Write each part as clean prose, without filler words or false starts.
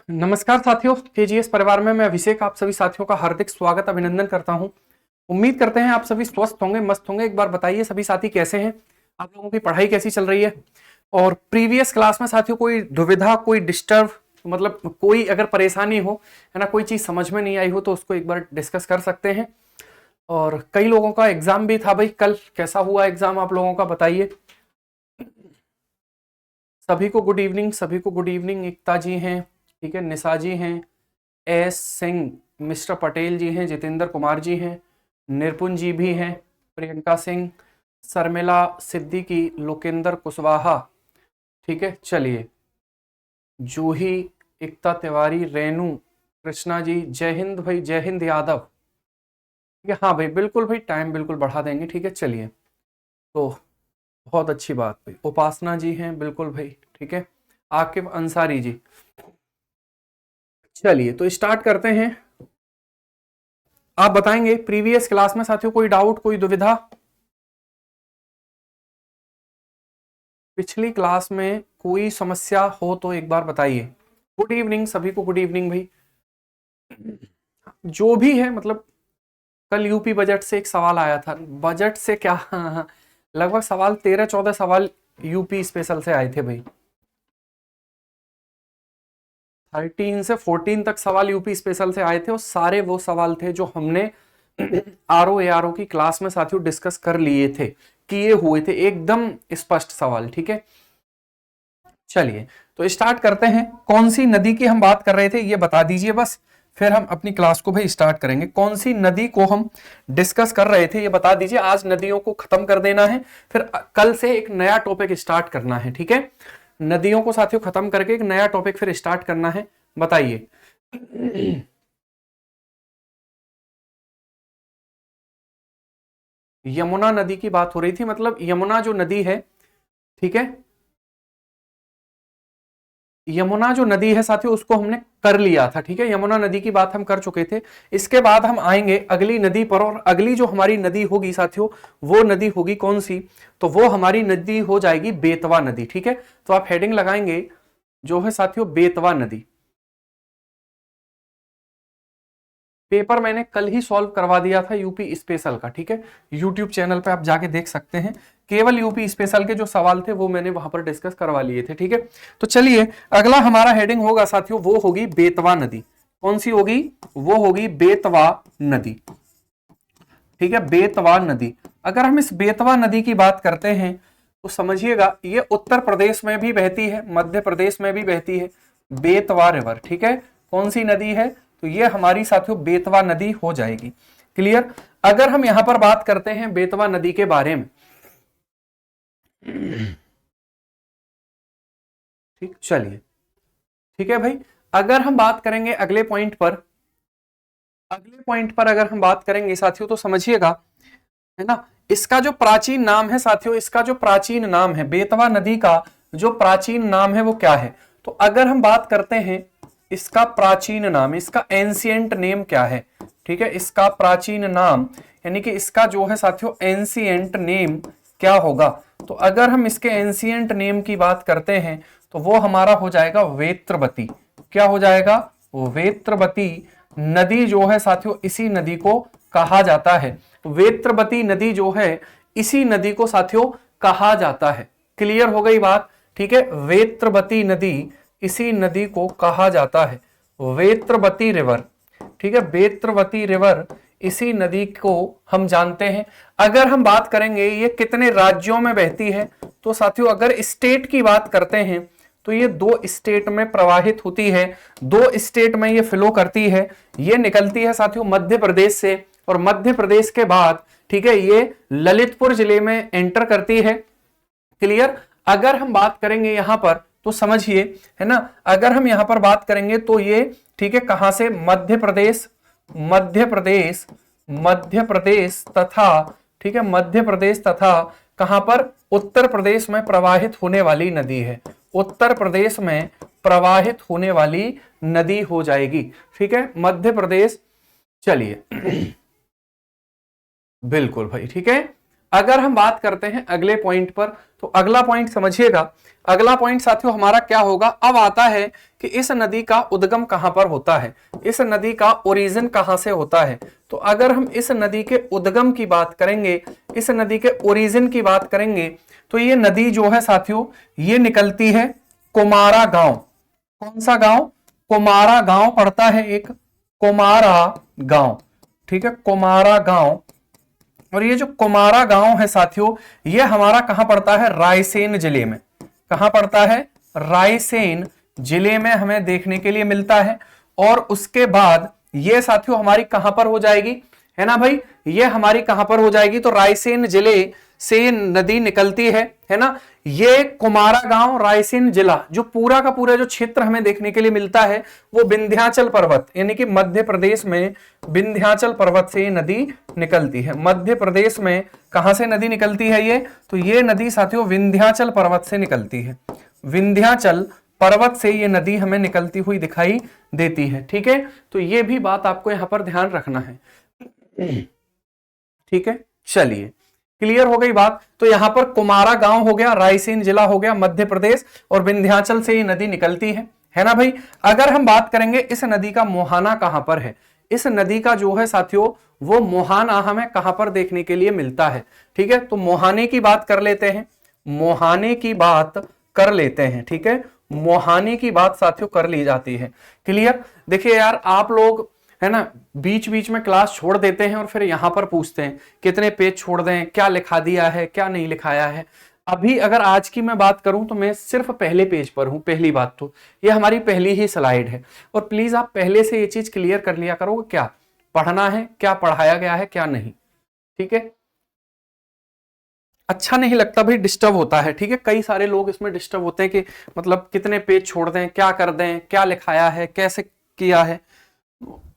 नमस्कार साथियों, केजीएस परिवार में मैं अभिषेक आप सभी साथियों का हार्दिक स्वागत अभिनंदन करता हूं। उम्मीद करते हैं आप सभी स्वस्थ होंगे, मस्त होंगे। एक बार बताइए सभी साथी कैसे हैं, आप लोगों की पढ़ाई कैसी चल रही है। और प्रीवियस क्लास में साथियों कोई दुविधा, कोई डिस्टर्ब, मतलब कोई अगर परेशानी हो, है ना, कोई चीज समझ में नहीं आई हो तो उसको एक बार डिस्कस कर सकते हैं। और कई लोगों का एग्जाम भी था भाई, कल कैसा हुआ एग्जाम आप लोगों का बताइए। सभी को गुड इवनिंग, सभी को गुड इवनिंग। एकता जी हैं, ठीक है, निशा जी हैं, एस सिंह, मिस्टर पटेल जी हैं, जितेंद्र कुमार जी हैं, निरपुन जी भी हैं, प्रियंका सिंह, शर्मिला सिद्दीकी, लोकेंद्र कुशवाहा, ठीक है। चलिए, जूही, एकता तिवारी, रेनू, कृष्णा जी, जय हिंद भाई, जय हिंद यादव, ठीक है। हाँ भाई, बिल्कुल भाई, टाइम बिल्कुल बढ़ा देंगे, ठीक है। चलिए, तो बहुत अच्छी बात भाई। उपासना जी हैं, बिल्कुल भाई, ठीक है। आकिब अंसारी जी। चलिए, तो स्टार्ट करते हैं। आप बताएंगे प्रीवियस क्लास में साथियों कोई डाउट, कोई दुविधा। पिछली क्लास में कोई समस्या हो तो एक बार बताइए। गुड इवनिंग सभी को, गुड इवनिंग भाई। जो भी है, मतलब कल यूपी बजट से एक सवाल आया था। बजट से क्या लगभग सवाल 13-14 सवाल यूपी स्पेशल से आए थे भाई। 13 से 14 तक सवाल यूपी स्पेशल से आए थे और सारे वो सवाल थे जो हमने आरओ एआरओ की क्लास में साथियों डिस्कस कर लिए थे, किए हुए थे, एकदम स्पष्ट सवाल, ठीक है। चलिए, तो स्टार्ट करते हैं। कौन सी नदी की हम बात कर रहे थे ये बता दीजिए बस, फिर हम अपनी क्लास को भाई स्टार्ट करेंगे। कौन सी नदी को हम डिस्कस कर रहे थे ये बता दीजिए। आज नदियों को खत्म कर देना है, फिर कल से एक नया टॉपिक स्टार्ट करना है, ठीक है। नदियों को साथियों खत्म करके एक नया टॉपिक फिर स्टार्ट करना है, बताइए। यमुना नदी की बात हो रही थी, मतलब यमुना जो नदी है, ठीक है, यमुना जो नदी है साथियों उसको हमने कर लिया था, ठीक है। यमुना नदी की बात हम कर चुके थे। इसके बाद हम आएंगे अगली नदी पर, और अगली जो हमारी नदी होगी साथियों वो नदी होगी कौन सी, तो वो हमारी नदी हो जाएगी बेतवा नदी, ठीक है। तो आप हेडिंग लगाएंगे जो है साथियों बेतवा नदी। पेपर मैंने कल ही सॉल्व करवा दिया था यूपी स्पेशल का, ठीक है। यूट्यूब चैनल पे आप जाके देख सकते हैं, केवल यूपी स्पेशल के जो सवाल थे वो मैंने वहां पर डिस्कस करवा लिए थे, ठीक है। तो चलिए, अगला हमारा हेडिंग होगा साथियों वो होगी बेतवा नदी। कौन सी होगी, वो होगी बेतवा नदी, ठीक है। बेतवा नदी, अगर हम इस बेतवा नदी की बात करते हैं तो समझिएगा ये उत्तर प्रदेश में भी बहती है, मध्य प्रदेश में भी बहती है, बेतवा रिवर, ठीक है। कौन सी नदी है, तो ये हमारी साथियों बेतवा नदी हो जाएगी। क्लियर। अगर हम यहां पर बात करते हैं बेतवा नदी के बारे में, ठीक, चलिए, ठीक है भाई। अगर हम बात करेंगे अगले पॉइंट पर, अगले पॉइंट पर अगर हम बात करेंगे साथियों तो समझिएगा, है ना, इसका जो प्राचीन नाम है साथियों, इसका जो प्राचीन नाम है बेतवा नदी का, जो प्राचीन नाम है वो क्या है। तो अगर हम बात करते हैं इसका प्राचीन नाम, इसका एंशिएंट नेम क्या है, ठीक है। इसका प्राचीन नाम यानी कि इसका जो है साथियों एंशिएंट नेम क्या होगा, तो अगर हम इसके एंशिएंट नेम की बात करते हैं तो वो हमारा हो जाएगा वेत्रवती। क्या हो जाएगा, वेत्रवती नदी जो है साथियों, इसी नदी को कहा जाता है, वेत्रवती नदी जो है इसी नदी को साथियों कहा जाता है। क्लियर हो गई बात, ठीक है। वेत्रवती नदी, इसी नदी को कहा जाता है वेत्रवती रिवर, ठीक है। वेत्रवती रिवर, इसी नदी को हम जानते हैं। अगर हम बात करेंगे ये कितने राज्यों में बहती है, तो साथियों अगर स्टेट की बात करते हैं तो ये 2 स्टेट में प्रवाहित होती है, 2 स्टेट में ये फ्लो करती है। ये निकलती है साथियों मध्य प्रदेश से, और मध्य प्रदेश के बाद, ठीक है, ये ललितपुर जिले में एंटर करती है। क्लियर। अगर हम बात करेंगे यहां पर तो समझिए, है ना, अगर हम यहां पर बात करेंगे तो ये, ठीक है, कहां से, मध्य प्रदेश, मध्य प्रदेश, मध्य प्रदेश तथा, ठीक है, मध्य प्रदेश तथा कहां पर, उत्तर प्रदेश में प्रवाहित होने वाली नदी है, उत्तर प्रदेश में प्रवाहित होने वाली नदी हो जाएगी, ठीक है, मध्य प्रदेश। चलिए बिल्कुल भाई, ठीक है। अगर हम बात करते हैं अगले पॉइंट पर, तो अगला पॉइंट समझिएगा। अगला पॉइंट साथियों हमारा क्या होगा, अब आता है कि इस नदी का उद्गम कहां पर होता है, इस नदी का ओरिजिन कहां से होता है। तो अगर हम इस नदी के उद्गम की बात करेंगे, इस नदी के ओरिजिन की बात करेंगे, तो ये नदी जो है साथियों ये निकलती है कोमारा गांव। कौन सा गांव, कोमारा गांव पड़ता है एक, कोमारा गांव, ठीक है, कोमारा गांव। और ये जो कोमारा गांव है साथियों, ये हमारा कहां पड़ता है, रायसेन जिले में। कहां पड़ता है, रायसेन जिले में हमें देखने के लिए मिलता है। और उसके बाद ये साथियों हमारी कहां पर हो जाएगी, है ना भाई, ये हमारी कहां पर हो जाएगी, तो रायसेन जिले से नदी निकलती है ना। ये कुमारा गांव रायसेन जिला, जो पूरा का पूरा जो क्षेत्र हमें देखने के लिए मिलता है वो विंध्याचल पर्वत, यानी कि मध्य प्रदेश में विंध्याचल पर्वत से ये नदी निकलती है। मध्य प्रदेश में कहां से नदी निकलती है ये, तो ये नदी साथियों विंध्याचल पर्वत से निकलती है। विंध्याचल पर्वत से ये नदी हमें निकलती हुई दिखाई देती है, ठीक है। तो ये भी बात आपको यहां पर ध्यान रखना है, ठीक है। चलिए, क्लियर हो गई बात। तो यहां पर कुमारा गांव हो गया, रायसेन जिला हो गया मध्य प्रदेश, और विंध्याचल से ये नदी निकलती है ना भाई। अगर हम बात करेंगे इस नदी का मुहाना कहां पर है, इस नदी का जो है साथियों वो मुहाना हमें कहां पर देखने के लिए मिलता है, ठीक है। तो मुहाने की बात कर लेते हैं, मुहाने की बात कर लेते हैं, ठीक है। मुहाने की बात साथियों कर ली जाती है, क्लियर। देखिए यार, आप लोग है ना बीच बीच में क्लास छोड़ देते हैं और फिर यहां पर पूछते हैं कितने पेज छोड़ दें, क्या लिखा दिया है, क्या नहीं लिखाया है। अभी अगर आज की मैं बात करूं तो मैं सिर्फ पहले पेज पर हूं। पहली बात तो ये हमारी पहली ही स्लाइड है, और प्लीज आप पहले से ये चीज क्लियर कर लिया करो, क्या पढ़ना है, क्या पढ़ाया गया है, क्या नहीं, ठीक है। अच्छा नहीं लगता भाई, डिस्टर्ब होता है, ठीक है। कई सारे लोग इसमें डिस्टर्ब होते हैं कि मतलब कितने पेज छोड़ दें, क्या कर दें, क्या लिखाया है, कैसे किया है,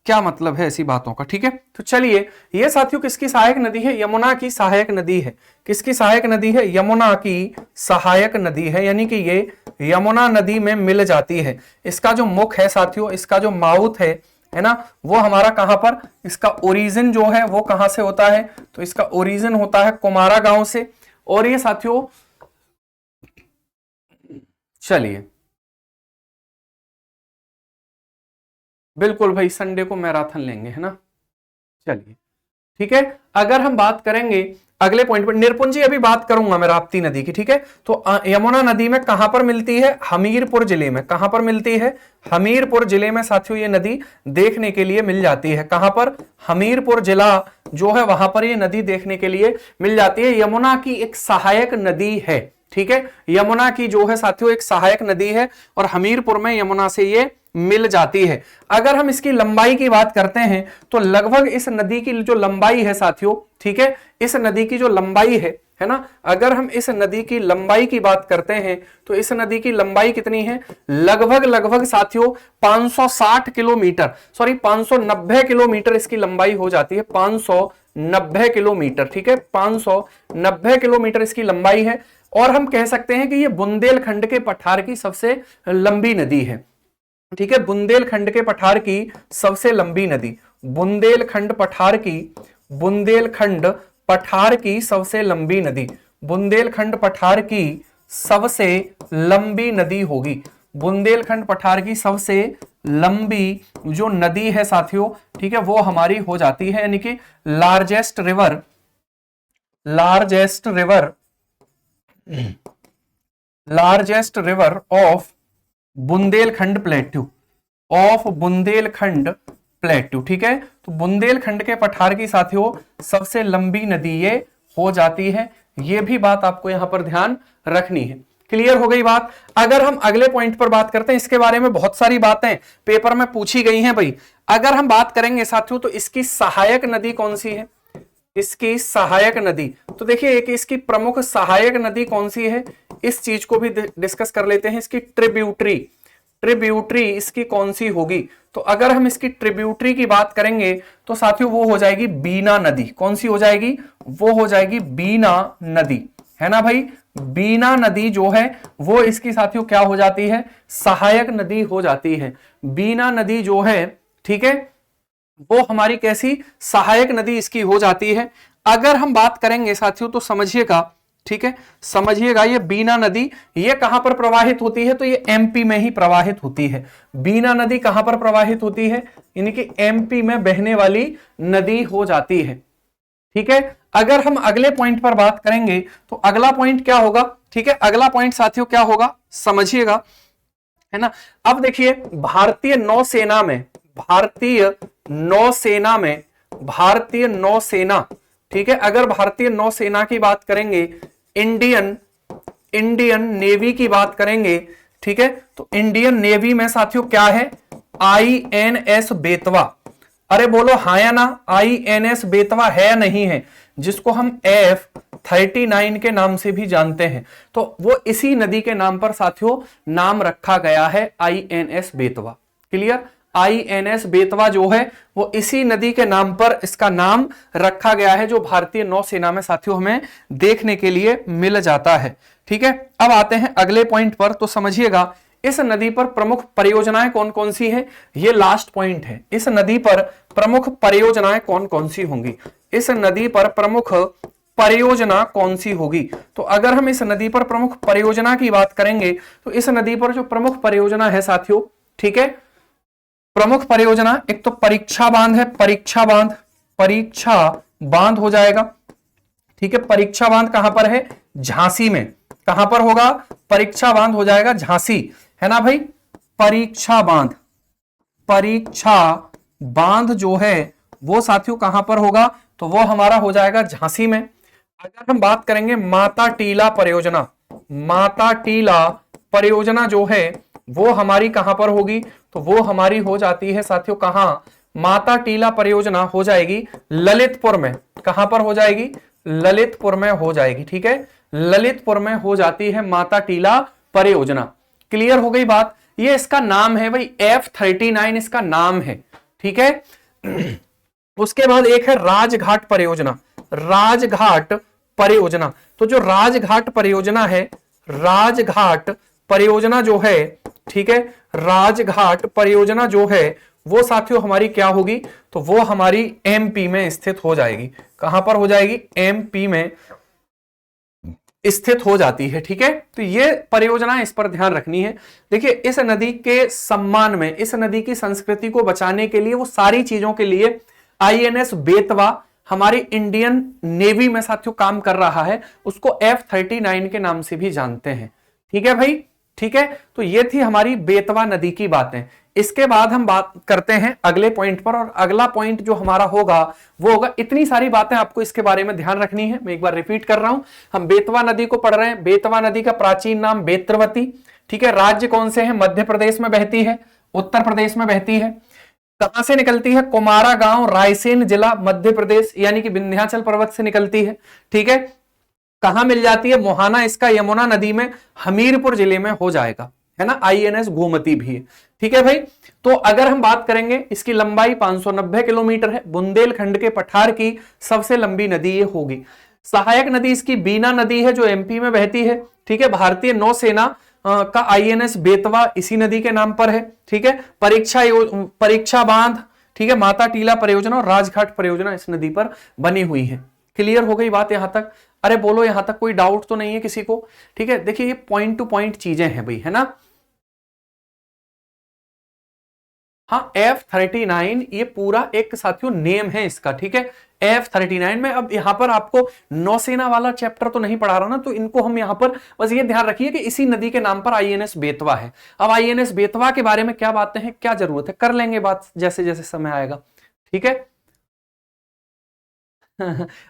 क्या मतलब है ऐसी बातों का, ठीक है। तो चलिए, ये साथियों किसकी सहायक नदी है, यमुना की सहायक नदी है। किसकी सहायक नदी है, यमुना की सहायक नदी है, यानी कि ये यमुना नदी में मिल जाती है। इसका जो मुख है साथियों, इसका जो माउथ है ना, वो हमारा कहां पर, इसका ओरिजिन जो है वो कहां से होता है, तो इसका ओरिजिन होता है कुमारा गांव से। और ये साथियों, चलिए बिल्कुल भाई, संडे को मैराथन लेंगे, है ना। चलिए ठीक है। अगर हम बात करेंगे अगले पॉइंट पर, निरपुंजी अभी बात करूंगा मैं राप्ती नदी की, ठीक है। तो यमुना नदी में कहां पर मिलती है, हमीरपुर जिले में। कहां पर मिलती है, हमीरपुर जिले में साथियों ये नदी देखने के लिए मिल जाती है। कहां पर, हमीरपुर जिला जो है वहां पर ये नदी देखने के लिए मिल जाती है। यमुना की एक सहायक नदी है, ठीक है। यमुना की जो है साथियों एक सहायक नदी है, और हमीरपुर में यमुना से ये मिल जाती है। अगर हम इसकी लंबाई की बात करते हैं तो लगभग इस नदी की जो लंबाई है साथियों, ठीक है, इस नदी की जो लंबाई है ना, अगर हम इस नदी की लंबाई की बात करते हैं तो इस नदी की लंबाई कितनी है, लगभग साथियों 560 किलोमीटर, सॉरी 590 किलोमीटर इसकी लंबाई हो जाती है। 590 किलोमीटर, ठीक है, 590 किलोमीटर इसकी लंबाई है। और हम कह सकते हैं कि ये बुंदेलखंड के पठार की सबसे लंबी नदी है, ठीक है। बुंदेलखंड के पठार की सबसे लंबी नदी, बुंदेलखंड पठार की, बुंदेलखंड पठार की सबसे लंबी नदी, बुंदेलखंड पठार की सबसे लंबी नदी होगी। बुंदेलखंड पठार की सबसे लंबी जो नदी है साथियों, ठीक है, वो हमारी हो जाती है, यानी कि largest river, largest river, largest river of Bundelkhand plateau, of Bundelkhand plateau, ठीक है। तो बुंदेलखंड के पठार की साथियों सबसे लंबी नदी ये हो जाती है। ये भी बात आपको यहां पर ध्यान रखनी है, क्लियर हो गई बात। अगर हम अगले पॉइंट पर बात करते हैं, इसके बारे में बहुत सारी बातें पेपर में पूछी गई हैं भाई। अगर हम बात करेंगे साथियों तो इसकी सहायक नदी कौन सी है, इसकी सहायक नदी, तो देखिए एक इसकी प्रमुख सहायक नदी कौन सी है, इस चीज को भी डिस्कस कर लेते हैं। इसकी ट्रिब्यूटरी, ट्रिब्यूटरी इसकी कौन सी होगी, तो अगर हम इसकी ट्रिब्यूटरी की बात करेंगे तो साथियों वो हो जाएगी बीना नदी। कौन सी हो जाएगी, वो हो जाएगी बीना नदी, है ना भाई। बीना नदी जो है वो इसकी साथियों क्या हो जाती है, सहायक नदी हो जाती है। बीना नदी जो है, ठीक है, वो हमारी कैसी, सहायक नदी इसकी हो जाती है। अगर हम बात करेंगे साथियों तो समझिएगा, ठीक है, समझिएगा, ये बीना नदी ये कहां पर प्रवाहित होती है, तो ये एमपी में ही प्रवाहित होती है। बीना नदी कहां पर प्रवाहित होती है, यानी कि एमपी में बहने वाली नदी हो जाती है, ठीक है। अगर हम अगले पॉइंट पर बात करेंगे तो अगला पॉइंट क्या होगा, ठीक है, अगला पॉइंट साथियों क्या होगा, समझिएगा, है ना। अब देखिए भारतीय नौसेना में, भारतीय नौसेना में, भारतीय नौसेना, ठीक है, अगर भारतीय नौसेना की बात करेंगे, इंडियन इंडियन नेवी की बात करेंगे, ठीक है, तो इंडियन नेवी में साथियों क्या है, आईएनएस बेतवा। अरे बोलो हाँ या ना, आईएनएस बेतवा है या नहीं है, जिसको हम F39 के नाम से भी जानते हैं, तो वो इसी नदी के नाम पर साथियों नाम रखा गया है, INS Betwa. Clear, INS Betwa जो है वो इसी नदी के नाम पर इसका नाम रखा गया है, जो भारतीय नौसेना में साथियों हमें देखने के लिए मिल जाता है, ठीक है। अब आते हैं अगले पॉइंट पर, तो समझिएगा इस नदी पर प्रमुख परियोजनाएं कौन कौन सी हैं, ये लास्ट पॉइंट है। इस नदी पर प्रमुख परियोजनाएं कौन कौन सी होंगी, इस नदी पर प्रमुख परियोजना कौन सी होगी, तो अगर हम इस नदी पर प्रमुख परियोजना की बात करेंगे तो इस नदी पर जो प्रमुख परियोजना है साथियों, ठीक है, प्रमुख परियोजना एक तो परीक्षा बांध है, परीक्षा बांध, परीक्षा बांध हो जाएगा, ठीक है। परीक्षा बांध कहां पर है, झांसी में, कहां पर होगा, परीक्षा बांध हो जाएगा झांसी, है ना भाई। परीक्षा बांध, परीक्षा बांध जो है वो साथियों कहां पर होगा, तो वो हमारा हो जाएगा झांसी में। अगर हम बात करेंगे माता टीला परियोजना, माता टीला परियोजना जो है वो हमारी कहां पर होगी, तो वो हमारी हो जाती है साथियों कहां, माता टीला परियोजना हो जाएगी ललितपुर में, कहां पर हो जाएगी, ललितपुर में हो जाएगी, ठीक है, ललितपुर में हो जाती है माता टीला परियोजना। क्लियर हो गई बात, ये इसका नाम है भाई, F39 इसका नाम है, ठीक है। उसके बाद एक है राजघाट परियोजना, राजघाट परियोजना, तो जो राजघाट परियोजना है, राजघाट परियोजना जो है, ठीक है, राजघाट परियोजना जो है वो साथियों हमारी क्या होगी, तो वो हमारी एमपी में स्थित हो जाएगी, कहां पर हो जाएगी, एमपी में स्थित हो जाती है, ठीक है। तो ये परियोजना इस पर ध्यान रखनी है। देखिए इस नदी के सम्मान में, इस नदी की संस्कृति को बचाने के लिए, वो सारी चीजों के लिए आईएनएस बेतवा हमारी इंडियन नेवी में साथियों काम कर रहा है, उसको F39 के नाम से भी जानते हैं, ठीक है भाई, ठीक है। तो ये थी हमारी बेतवा नदी की बातें। इसके बाद हम बात करते हैं अगले पॉइंट पर, और अगला पॉइंट जो हमारा होगा वो होगा, इतनी सारी बातें आपको इसके बारे में ध्यान रखनी है, मैं एक बार रिपीट कर रहा हूं, हम बेतवा नदी को पढ़ रहे हैं। बेतवा नदी का प्राचीन नाम बेत्रवती, ठीक है। राज्य कौन से हैं, मध्य प्रदेश में बहती है, उत्तर प्रदेश में बहती है। कहां से निकलती है, कुमारा गांव, रायसेन जिला, मध्य प्रदेश, यानी कि विंध्याचल पर्वत से निकलती है, ठीक है। कहां मिल जाती है, मोहाना इसका यमुना नदी में हमीरपुर जिले में हो जाएगा, है ना। आईएनएस गोमती भी है, ठीक है भाई। तो अगर हम बात करेंगे, इसकी लंबाई 590 किलोमीटर है, बुंदेलखंड के पठार की सबसे लंबी नदी ये होगी। सहायक नदी इसकी बीना नदी है जो एमपी में बहती है, ठीक है। भारतीय नौसेना का आईएनएस बेतवा इसी नदी के नाम पर है, ठीक है। परीक्षा बांध, ठीक है, माता टीला परियोजना और राजघाट परियोजना इस नदी पर बनी हुई है। क्लियर हो गई बात यहां तक, अरे बोलो यहां तक कोई डाउट तो नहीं है किसी को, ठीक है। देखिए ये पॉइंट टू पॉइंट चीजें हैं भाई, है ना। हाँ F39 ये पूरा एक साथियों नेम है इसका, ठीक है। F39 में अब यहां पर आपको नौसेना वाला चैप्टर तो नहीं पढ़ा रहा ना, तो इनको हम यहां पर बस ये ध्यान रखिए कि इसी नदी के नाम पर आईएनएस बेतवा है। अब आईएनएस बेतवा के बारे में क्या बातें हैं, क्या जरूरत है, कर लेंगे बात जैसे जैसे समय आएगा, ठीक है।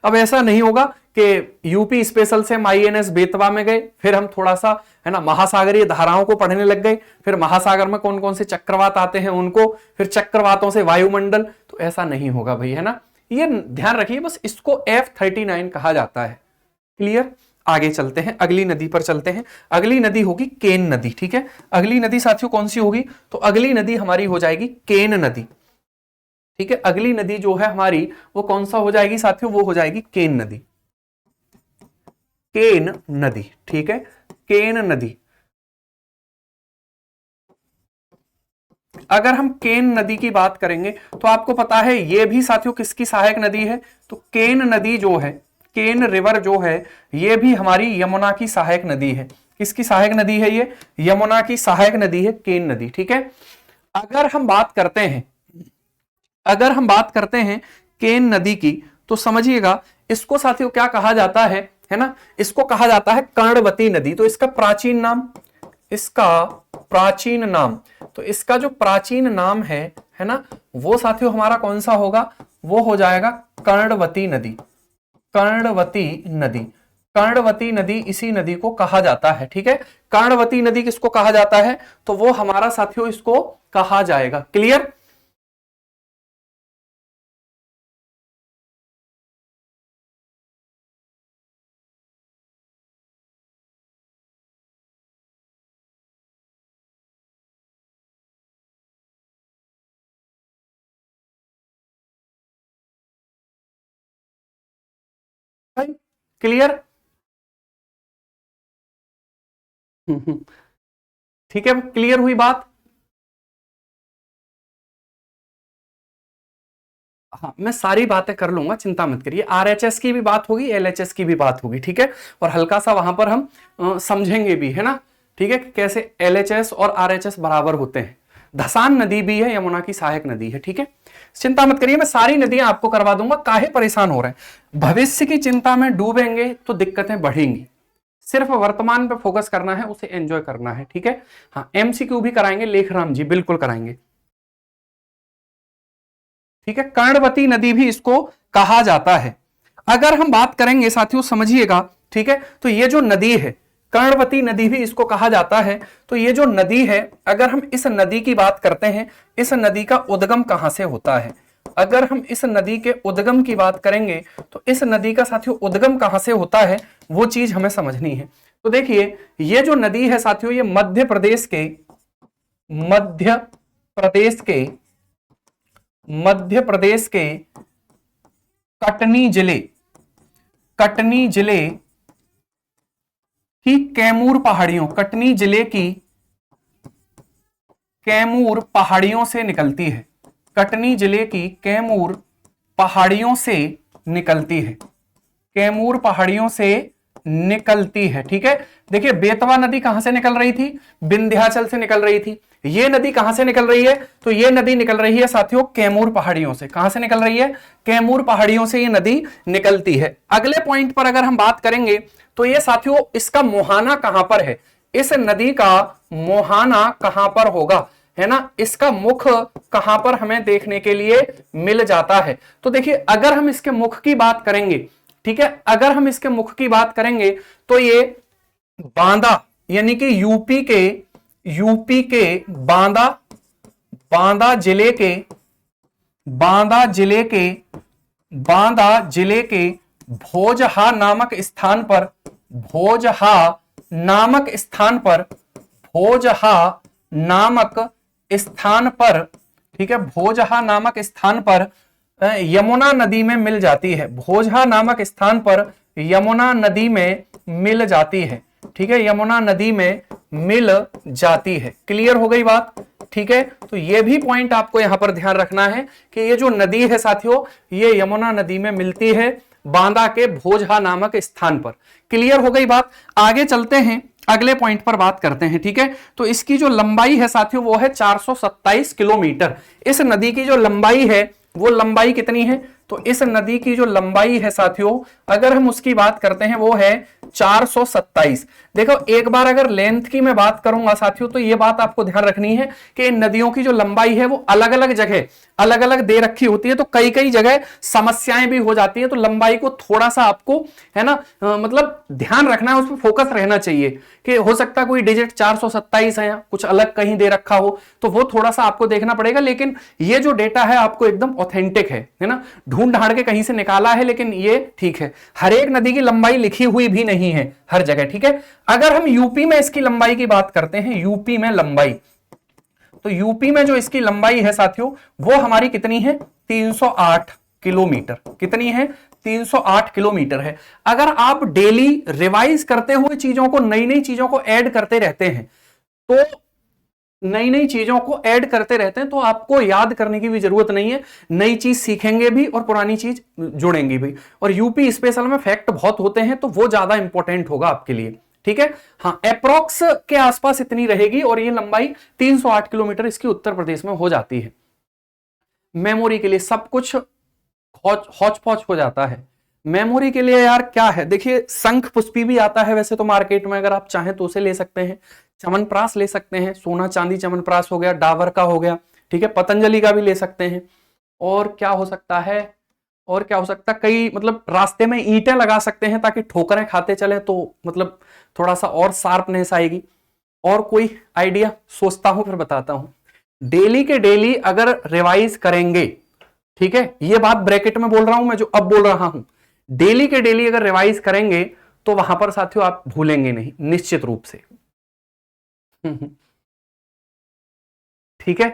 अब ऐसा नहीं होगा कि यूपी स्पेशल से हम आईएनएस बेतवा में गए, फिर हम थोड़ा सा, है ना, महासागरीय धाराओं को पढ़ने लग गए, फिर महासागर में कौन कौन से चक्रवात आते हैं उनको, फिर चक्रवातों से वायुमंडल, तो ऐसा नहीं होगा भाई, है ना। ये ध्यान रखिए, बस इसको F39 कहा जाता है। क्लियर, आगे चलते हैं, अगली नदी पर चलते हैं। अगली नदी होगी केन नदी, ठीक है। अगली नदी साथियों कौन सी होगी, तो अगली नदी हमारी हो जाएगी केन नदी, ठीक है। अगली नदी जो है हमारी वो कौन सा हो जाएगी साथियों, वो हो जाएगी केन नदी, केन नदी, ठीक है। केन नदी, अगर हम केन नदी की बात करेंगे तो आपको पता है ये भी साथियों किसकी सहायक नदी है, तो केन नदी जो है, केन रिवर जो है, ये भी हमारी यमुना की सहायक नदी है। किसकी सहायक नदी है ये? यमुना की सहायक नदी है केन नदी। ठीक है, अगर हम बात करते हैं केन नदी की, तो समझिएगा इसको साथियों क्या कहा जाता है ना, इसको कहा जाता है कर्णवती नदी। तो इसका प्राचीन नाम, तो इसका जो प्राचीन नाम है ना, वो साथियों हमारा कौन सा होगा? वो हो जाएगा कर्णवती नदी। कर्णवती नदी इसी नदी को कहा जाता है। ठीक है, कर्णवती नदी किसको कहा जाता है? तो वो हमारा साथियों इसको कहा जाएगा। क्लियर? क्लियर? ठीक है, क्लियर हुई बात? हाँ, मैं सारी बातें कर लूंगा, चिंता मत करिए। आरएचएस की भी बात होगी, एलएचएस की भी बात होगी। ठीक है, और हल्का सा वहां पर हम समझेंगे भी, है ना। ठीक है, कैसे एलएचएस और आरएचएस बराबर होते हैं। धसान नदी भी है यमुना की सहायक नदी है। ठीक है, चिंता मत करिए, मैं सारी नदियां आपको करवा दूंगा। काहे परेशान हो रहे हैं? भविष्य की चिंता में डूबेंगे तो दिक्कतें बढ़ेंगी। सिर्फ वर्तमान पे फोकस करना है, उसे एंजॉय करना है। ठीक है, हाँ, एमसीक्यू भी कराएंगे लेखराम जी, बिल्कुल कराएंगे। ठीक है, कर्णवती नदी भी इसको कहा जाता है। अगर हम बात करेंगे साथियों, समझिएगा, ठीक है, तो ये जो नदी है, कर्णवती नदी भी इसको कहा जाता है। तो ये जो नदी है, अगर हम इस नदी की बात करते हैं, इस नदी का उद्गम कहां से होता है? अगर हम इस नदी के उद्गम की बात करेंगे, तो इस नदी का साथियों उद्गम कहां से होता है, वो चीज हमें समझनी है। तो देखिए, ये जो नदी है साथियों, ये मध्य प्रदेश के कटनी जिले की कैमूर पहाड़ियों, कटनी जिले की कैमूर पहाड़ियों से निकलती है। कटनी जिले की कैमूर पहाड़ियों से निकलती है। कैमूर पहाड़ियों से निकलती है। ठीक है, देखिए बेतवा नदी कहां से निकल रही थी? विंध्याचल से निकल रही थी। ये नदी कहां से निकल रही है? तो ये नदी निकल रही है साथियों कैमूर पहाड़ियों से। कहां से निकल रही है? कैमूर पहाड़ियों से ये नदी निकलती है। अगले पॉइंट पर अगर हम बात करेंगे, तो ये साथियों इसका मुहाना कहां पर है? इस नदी का मुहाना कहां पर होगा, है ना? इसका मुख कहां पर हमें देखने के लिए मिल जाता है? तो देखिए, अगर हम इसके मुख की बात करेंगे, ठीक है, अगर हम इसके मुख की बात करेंगे, तो ये बांदा, यानी कि यूपी के बांदा जिले के भोजहा नामक स्थान पर, ठीक है, भोजहा नामक स्थान पर यमुना नदी में मिल जाती है। भोजहा नामक स्थान पर यमुना नदी में मिल जाती है। ठीक है, यमुना नदी में मिल जाती है। क्लियर हो गई बात? ठीक है, तो ये भी पॉइंट आपको यहां पर ध्यान रखना है कि ये जो नदी है साथियों, ये यमुना नदी में मिलती है, बांदा के भोजहा नामक स्थान पर। क्लियर हो गई बात? आगे चलते हैं, अगले पॉइंट पर बात करते हैं। ठीक है, तो इसकी जो लंबाई है साथियों, वो है 427 किलोमीटर। इस नदी की जो लंबाई है, वो लंबाई कितनी है? तो इस नदी की जो लंबाई है साथियों, अगर हम उसकी बात करते हैं, वो है 427। देखो, एक बार अगर लेंथ की मैं बात करूंगा साथियों, तो ये बात आपको ध्यान रखनी है कि इन नदियों की जो लंबाई है, वो अलग अलग जगह अलग अलग दे रखी होती है। तो कई कई जगह समस्याएं भी हो जाती है। तो लंबाई को थोड़ा सा आपको, है ना, मतलब ध्यान रखना है, उस पर फोकस रहना चाहिए कि हो सकता है कोई डिजिट 427 है या कुछ अलग कहीं दे रखा हो, तो वो थोड़ा सा आपको देखना पड़ेगा। लेकिन ये जो डेटा है आपको एकदम ऑथेंटिक है ना, ढूंढ ढांड के कहीं से निकाला है, लेकिन ये ठीक है। हर एक नदी की लंबाई लिखी हुई भी नहीं है हर जगह। ठीक है, अगर हम यूपी में इसकी लंबाई की बात करते हैं, यूपी में लंबाई, तो यूपी में जो इसकी लंबाई है साथियों, वो हमारी कितनी है? 308 किलोमीटर। कितनी है? 308 किलोमीटर है। अगर आप डेली रिवाइज करते हुए चीजों को, नई नई चीजों को ऐड करते रहते हैं, तो नई नई चीजों को ऐड करते रहते हैं, तो आपको याद करने की भी जरूरत नहीं है, नई चीज सीखेंगे भी और पुरानी चीज जुड़ेंगी भी। और यूपी स्पेशल में फैक्ट बहुत होते हैं, तो वो ज्यादा इंपॉर्टेंट होगा आपके लिए, ठीक है। हाँ, अप्रोक्स के आसपास इतनी रहेगी, और ये लंबाई 308 किलोमीटर इसकी उत्तर प्रदेश में हो जाती है। मेमोरी के लिए सब कुछ हौच पौच हो जाता है। मेमोरी के लिए यार क्या है, देखिए शंख पुष्पी भी आता है वैसे तो मार्केट में, अगर आप चाहें तो उसे ले सकते हैं। चमनप्राश ले सकते हैं, सोना चांदी चमनप्राश हो गया, डाबर का हो गया, ठीक है। पतंजलि का भी ले सकते हैं। और क्या हो सकता है, और क्या हो सकता है, कई मतलब रास्ते में ईंटें लगा सकते हैं ताकि ठोकरें खाते चले, तो मतलब थोड़ा सा और शार्पनेस आएगी। और कोई आइडिया सोचता हूं फिर बताता हूं। डेली के डेली अगर रिवाइज करेंगे, ठीक है, ये बात ब्रैकेट में बोल रहा हूं मैं जो अब बोल रहा हूं, डेली के डेली अगर रिवाइज करेंगे तो वहां पर साथियों आप भूलेंगे नहीं निश्चित रूप से। ठीक है,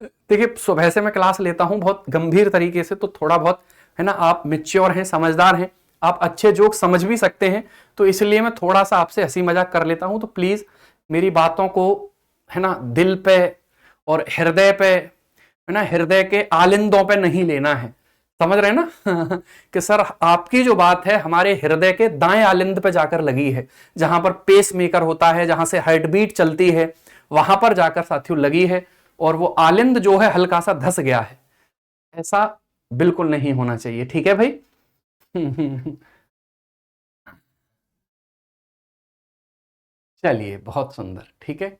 देखिए सुबह से मैं क्लास लेता हूं बहुत गंभीर तरीके से, तो थोड़ा बहुत है ना, आप मैच्योर हैं, समझदार हैं, आप अच्छे जोक समझ भी सकते हैं, तो इसलिए मैं थोड़ा सा आपसे हंसी मजाक कर लेता हूं। तो प्लीज मेरी बातों को है ना दिल पे और हृदय पे, है ना, हृदय के आलिंदों पे नहीं लेना है, समझ रहे हैं ना। कि सर आपकी जो बात है हमारे हृदय के दाएं आलिंद पे जाकर लगी है, जहां पर पेस मेकर होता है, जहां से हार्ट बीट चलती है, वहां पर जाकर साथियों लगी है, और वो आलिंद जो है हल्का सा धस गया है। ऐसा बिल्कुल नहीं होना चाहिए, ठीक है भाई। चलिए बहुत सुंदर, ठीक है।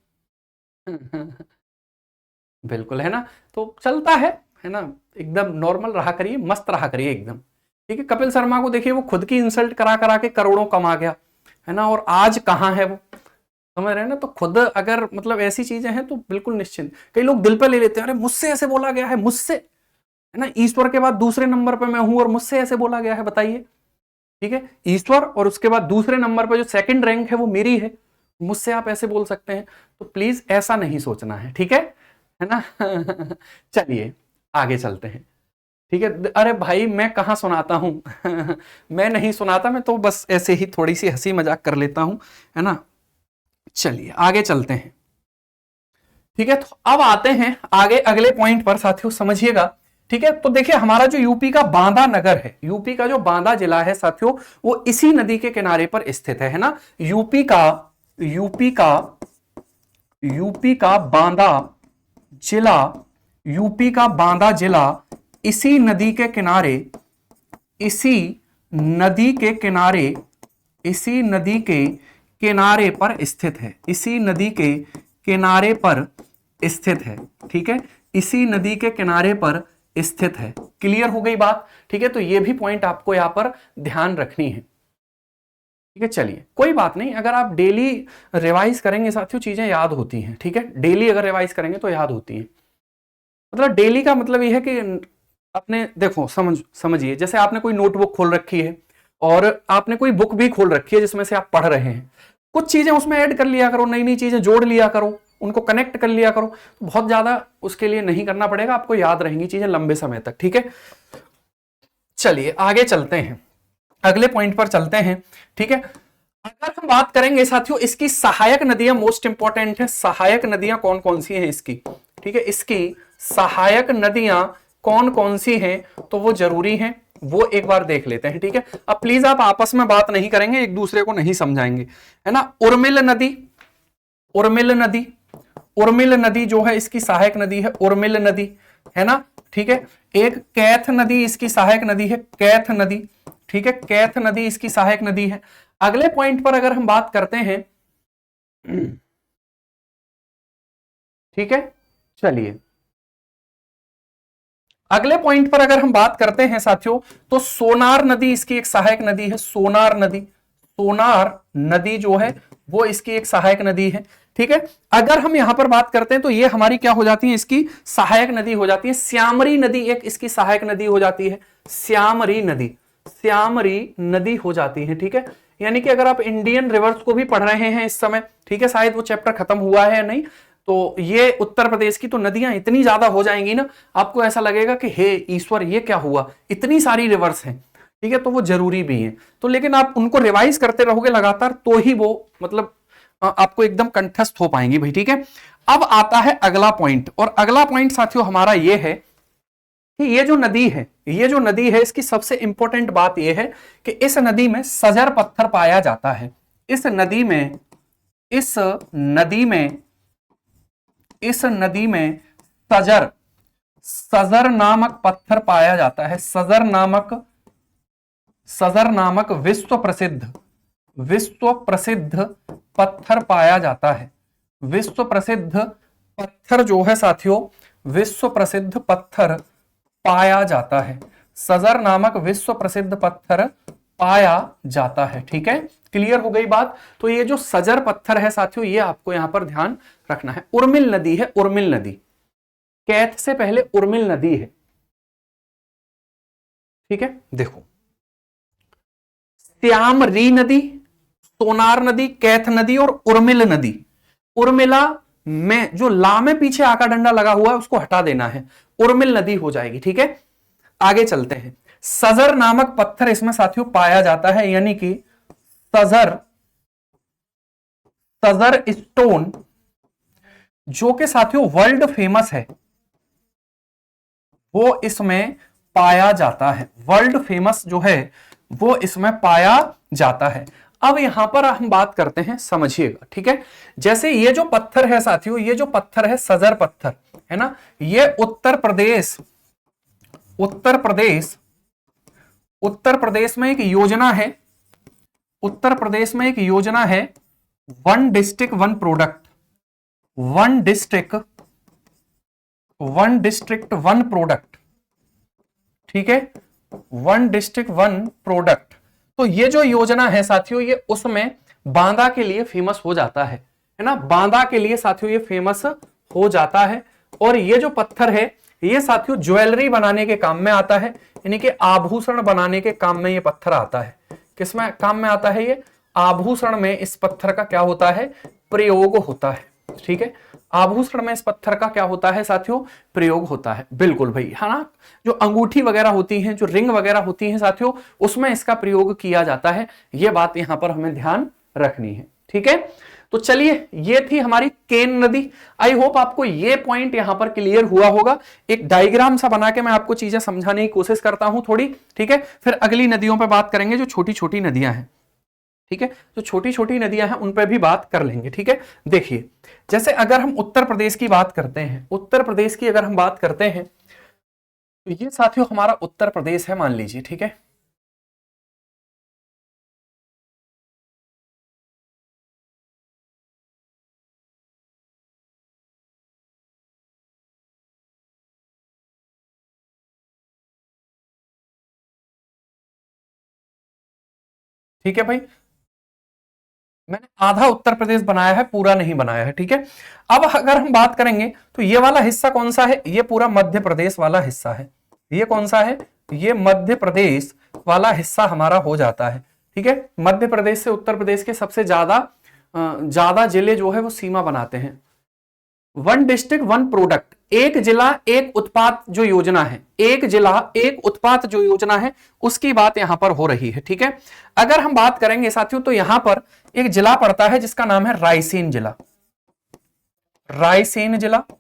बिल्कुल, है ना, तो चलता है ना, एकदम नॉर्मल रहा करिए, मस्त रहा करिए एकदम, ठीक है। कपिल शर्मा को देखिए, वो खुद की इंसल्ट करा करा के करोड़ों कमा गया, है ना, और आज कहां है वो, समझ रहे हैं ना। तो खुद अगर मतलब ऐसी चीजें हैं तो बिल्कुल निश्चिंत। कई लोग दिल पे ले लेते हैं, अरे मुझसे ऐसे बोला गया है, मुझसे, है ना, ईश्वर के बाद दूसरे नंबर पे मैं हूं और मुझसे ऐसे बोला गया है, बताइए, ठीक है। ईश्वर और उसके बाद दूसरे नंबर पे जो सेकंड रैंक है वो मेरी है, मुझसे आप ऐसे बोल सकते हैं, तो प्लीज ऐसा नहीं सोचना है, ठीक है ना। चलिए आगे चलते हैं, ठीक है। अरे भाई मैं कहां सुनाता हूं। मैं नहीं सुनाता, मैं तो बस ऐसे ही थोड़ी सी हंसी मजाक कर लेता हूं, है ना। चलिए आगे चलते हैं, ठीक है। तो अब आते हैं आगे अगले पॉइंट पर साथियों, समझिएगा, ठीक है। तो देखिए हमारा जो यूपी का बांदा नगर है, यूपी का जो बांदा जिला है साथियों, वो इसी नदी के किनारे पर स्थित है ना। यूपी का बांदा जिला, यूपी का बांदा जिला इसी नदी के किनारे, इसी नदी के किनारे, इसी नदी के किनारे पर स्थित है, इसी नदी के किनारे पर स्थित है, ठीक है, इसी नदी के किनारे पर स्थित है। क्लियर हो गई बात, ठीक है। तो ये भी पॉइंट आपको यहां पर ध्यान रखनी है, ठीक है। चलिए कोई बात नहीं, अगर आप डेली रिवाइज करेंगे साथियों चीजें याद होती हैं, ठीक है। डेली अगर रिवाइज करेंगे तो याद होती हैं। मतलब डेली का मतलब यह है कि आपने देखो समझिए, जैसे आपने कोई नोटबुक खोल रखी है और आपने कोई बुक भी खोल रखी है जिसमें से आप पढ़ रहे हैं, कुछ चीजें उसमें ऐड कर लिया करो, नई नई चीजें जोड़ लिया करो, उनको कनेक्ट कर लिया करो, तो बहुत ज्यादा उसके लिए नहीं करना पड़ेगा, आपको याद रहेंगी चीजें लंबे समय तक, ठीक है। चलिए आगे चलते हैं, अगले पॉइंट पर चलते हैं, ठीक है। अगर हम बात करेंगे साथियों इसकी सहायक नदियां, मोस्ट इंपॉर्टेंट है, सहायक नदियां कौन कौन सी हैं इसकी, ठीक है। इसकी सहायक नदियां कौन कौन सी हैं, तो वो जरूरी हैं, वो एक बार देख लेते हैं, ठीक है। अब प्लीज आप आपस में बात नहीं करेंगे, एक दूसरे को नहीं समझाएंगे, है ना। उर्मिल नदी, उर्मिल नदी, उर्मिल नदी जो है इसकी सहायक नदी है, उर्मिल नदी, है ना, ठीक है। एक कैथ नदी इसकी सहायक नदी है, कैथ नदी, ठीक है, कैथ नदी इसकी सहायक नदी है। अगले पॉइंट पर अगर हम बात करते हैं, ठीक है, चलिए अगले पॉइंट पर अगर हम बात करते हैं साथियों, तो सोनार नदी इसकी एक सहायक नदी है, सोनार नदी, सोनार नदी जो है वो इसकी एक सहायक नदी है, ठीक है। अगर हम यहां पर बात करते हैं तो ये हमारी क्या हो जाती है, इसकी सहायक नदी हो जाती है। श्यामरी नदी एक इसकी सहायक नदी हो जाती है, श्यामरी नदी, श्यामरी नदी हो जाती है, ठीक है। यानी कि अगर आप इंडियन रिवर्स को भी पढ़ रहे हैं इस समय, ठीक है, शायद वो चैप्टर खत्म हुआ है या नहीं, तो ये उत्तर प्रदेश की तो नदियां इतनी ज्यादा हो जाएंगी ना, आपको ऐसा लगेगा कि हे ईश्वर ये क्या हुआ, इतनी सारी रिवर्स हैं, ठीक है। तो वो जरूरी भी है, तो लेकिन आप उनको रिवाइज करते रहोगे लगातार तो ही वो मतलब आपको एकदम कंठस्थ हो पाएंगी भाई, ठीक है। अब आता है अगला पॉइंट, और अगला पॉइंट साथियों हमारा ये है कि ये जो नदी है इसकी सबसे इंपॉर्टेंट बात ये है कि इस नदी में सजर पत्थर पाया जाता है। इस नदी में सजर नामक पत्थर पाया जाता है। सजर नामक विश्व प्रसिद्ध पत्थर पाया जाता है। विश्व प्रसिद्ध पत्थर जो है साथियों, विश्व प्रसिद्ध पत्थर पाया जाता है। सजर नामक विश्व प्रसिद्ध पत्थर पाया जाता है, ठीक है। क्लियर हो गई बात। तो ये जो सजर पत्थर है साथियों, ये आपको यहां पर ध्यान रखना है। उर्मिल नदी है, उर्मिल नदी, कैथ से पहले उर्मिल नदी है, ठीक है। देखो, श्यामरी नदी, सोनार नदी, कैथ नदी और उर्मिल नदी। उर्मिला में जो ला में पीछे आका डंडा लगा हुआ है उसको हटा देना है, उर्मिल नदी हो जाएगी, ठीक है। आगे चलते हैं। सजर नामक पत्थर इसमें साथियों पाया जाता है, यानी कि सजर स्टोन जो कि साथियों वर्ल्ड फेमस है, वो इसमें पाया जाता है। वर्ल्ड फेमस जो है वो इसमें पाया जाता है। अब यहां पर हम बात करते हैं, समझिएगा, ठीक है। जैसे ये जो पत्थर है साथियों, ये जो पत्थर है सजर पत्थर है ना, ये उत्तर प्रदेश में एक योजना है। उत्तर प्रदेश में एक योजना है, one district one product, one district one product, ठीक है, वन डिस्ट्रिक्ट वन प्रोडक्ट। तो ये जो योजना है साथियों, ये उसमें बांदा के लिए फेमस हो जाता है ना, बांदा के लिए साथियों ये फेमस हो जाता है। और ये जो पत्थर है ये साथियों ज्वेलरी बनाने के काम में आता है, यानी कि आभूषण बनाने के काम में ये पत्थर आता है। किसमें काम में आता है ये? आभूषण में इस पत्थर का क्या होता है? प्रयोग होता है, ठीक है। आभूषण में इस पत्थर का क्या होता है साथियों? प्रयोग होता है, बिल्कुल भाई, है ना। जो अंगूठी वगैरह होती हैं, जो रिंग वगैरह होती हैं साथियों, उसमें इसका प्रयोग किया जाता है। यह बात यहां पर हमें ध्यान रखनी है, ठीक है। तो चलिए, ये थी हमारी केन नदी। आई होप आपको ये पॉइंट यहां पर क्लियर हुआ होगा। एक डायग्राम सा बना के मैं आपको चीजें समझाने की कोशिश करता हूं थोड़ी, ठीक है। फिर अगली नदियों पर बात करेंगे, जो छोटी छोटी नदियां हैं, ठीक है। जो छोटी छोटी नदियां हैं उन पर भी बात कर लेंगे, ठीक है। देखिए, जैसे अगर हम उत्तर प्रदेश की बात करते हैं, उत्तर प्रदेश की अगर हम बात करते हैं, तो ये साथियों हमारा उत्तर प्रदेश है, मान लीजिए, ठीक है। ठीक है भाई, मैंने आधा उत्तर प्रदेश बनाया है, पूरा नहीं बनाया है, ठीक है। अब अगर हम बात करेंगे तो ये वाला हिस्सा कौन सा है? ये पूरा मध्य प्रदेश वाला हिस्सा है। ये कौन सा है? ये मध्य प्रदेश वाला हिस्सा हमारा हो जाता है, ठीक है। मध्य प्रदेश से उत्तर प्रदेश के सबसे ज्यादा जिले जो है वो सीमा बनाते हैं। वन डिस्ट्रिक्ट वन प्रोडक्ट, एक जिला एक उत्पाद जो योजना है, एक जिला एक उत्पाद जो योजना है, उसकी बात यहां पर हो रही है, ठीक है। अगर हम बात करेंगे साथियों, तो यहां पर एक जिला पड़ता है जिसका नाम है रायसेन जिला। रायसेन जिला है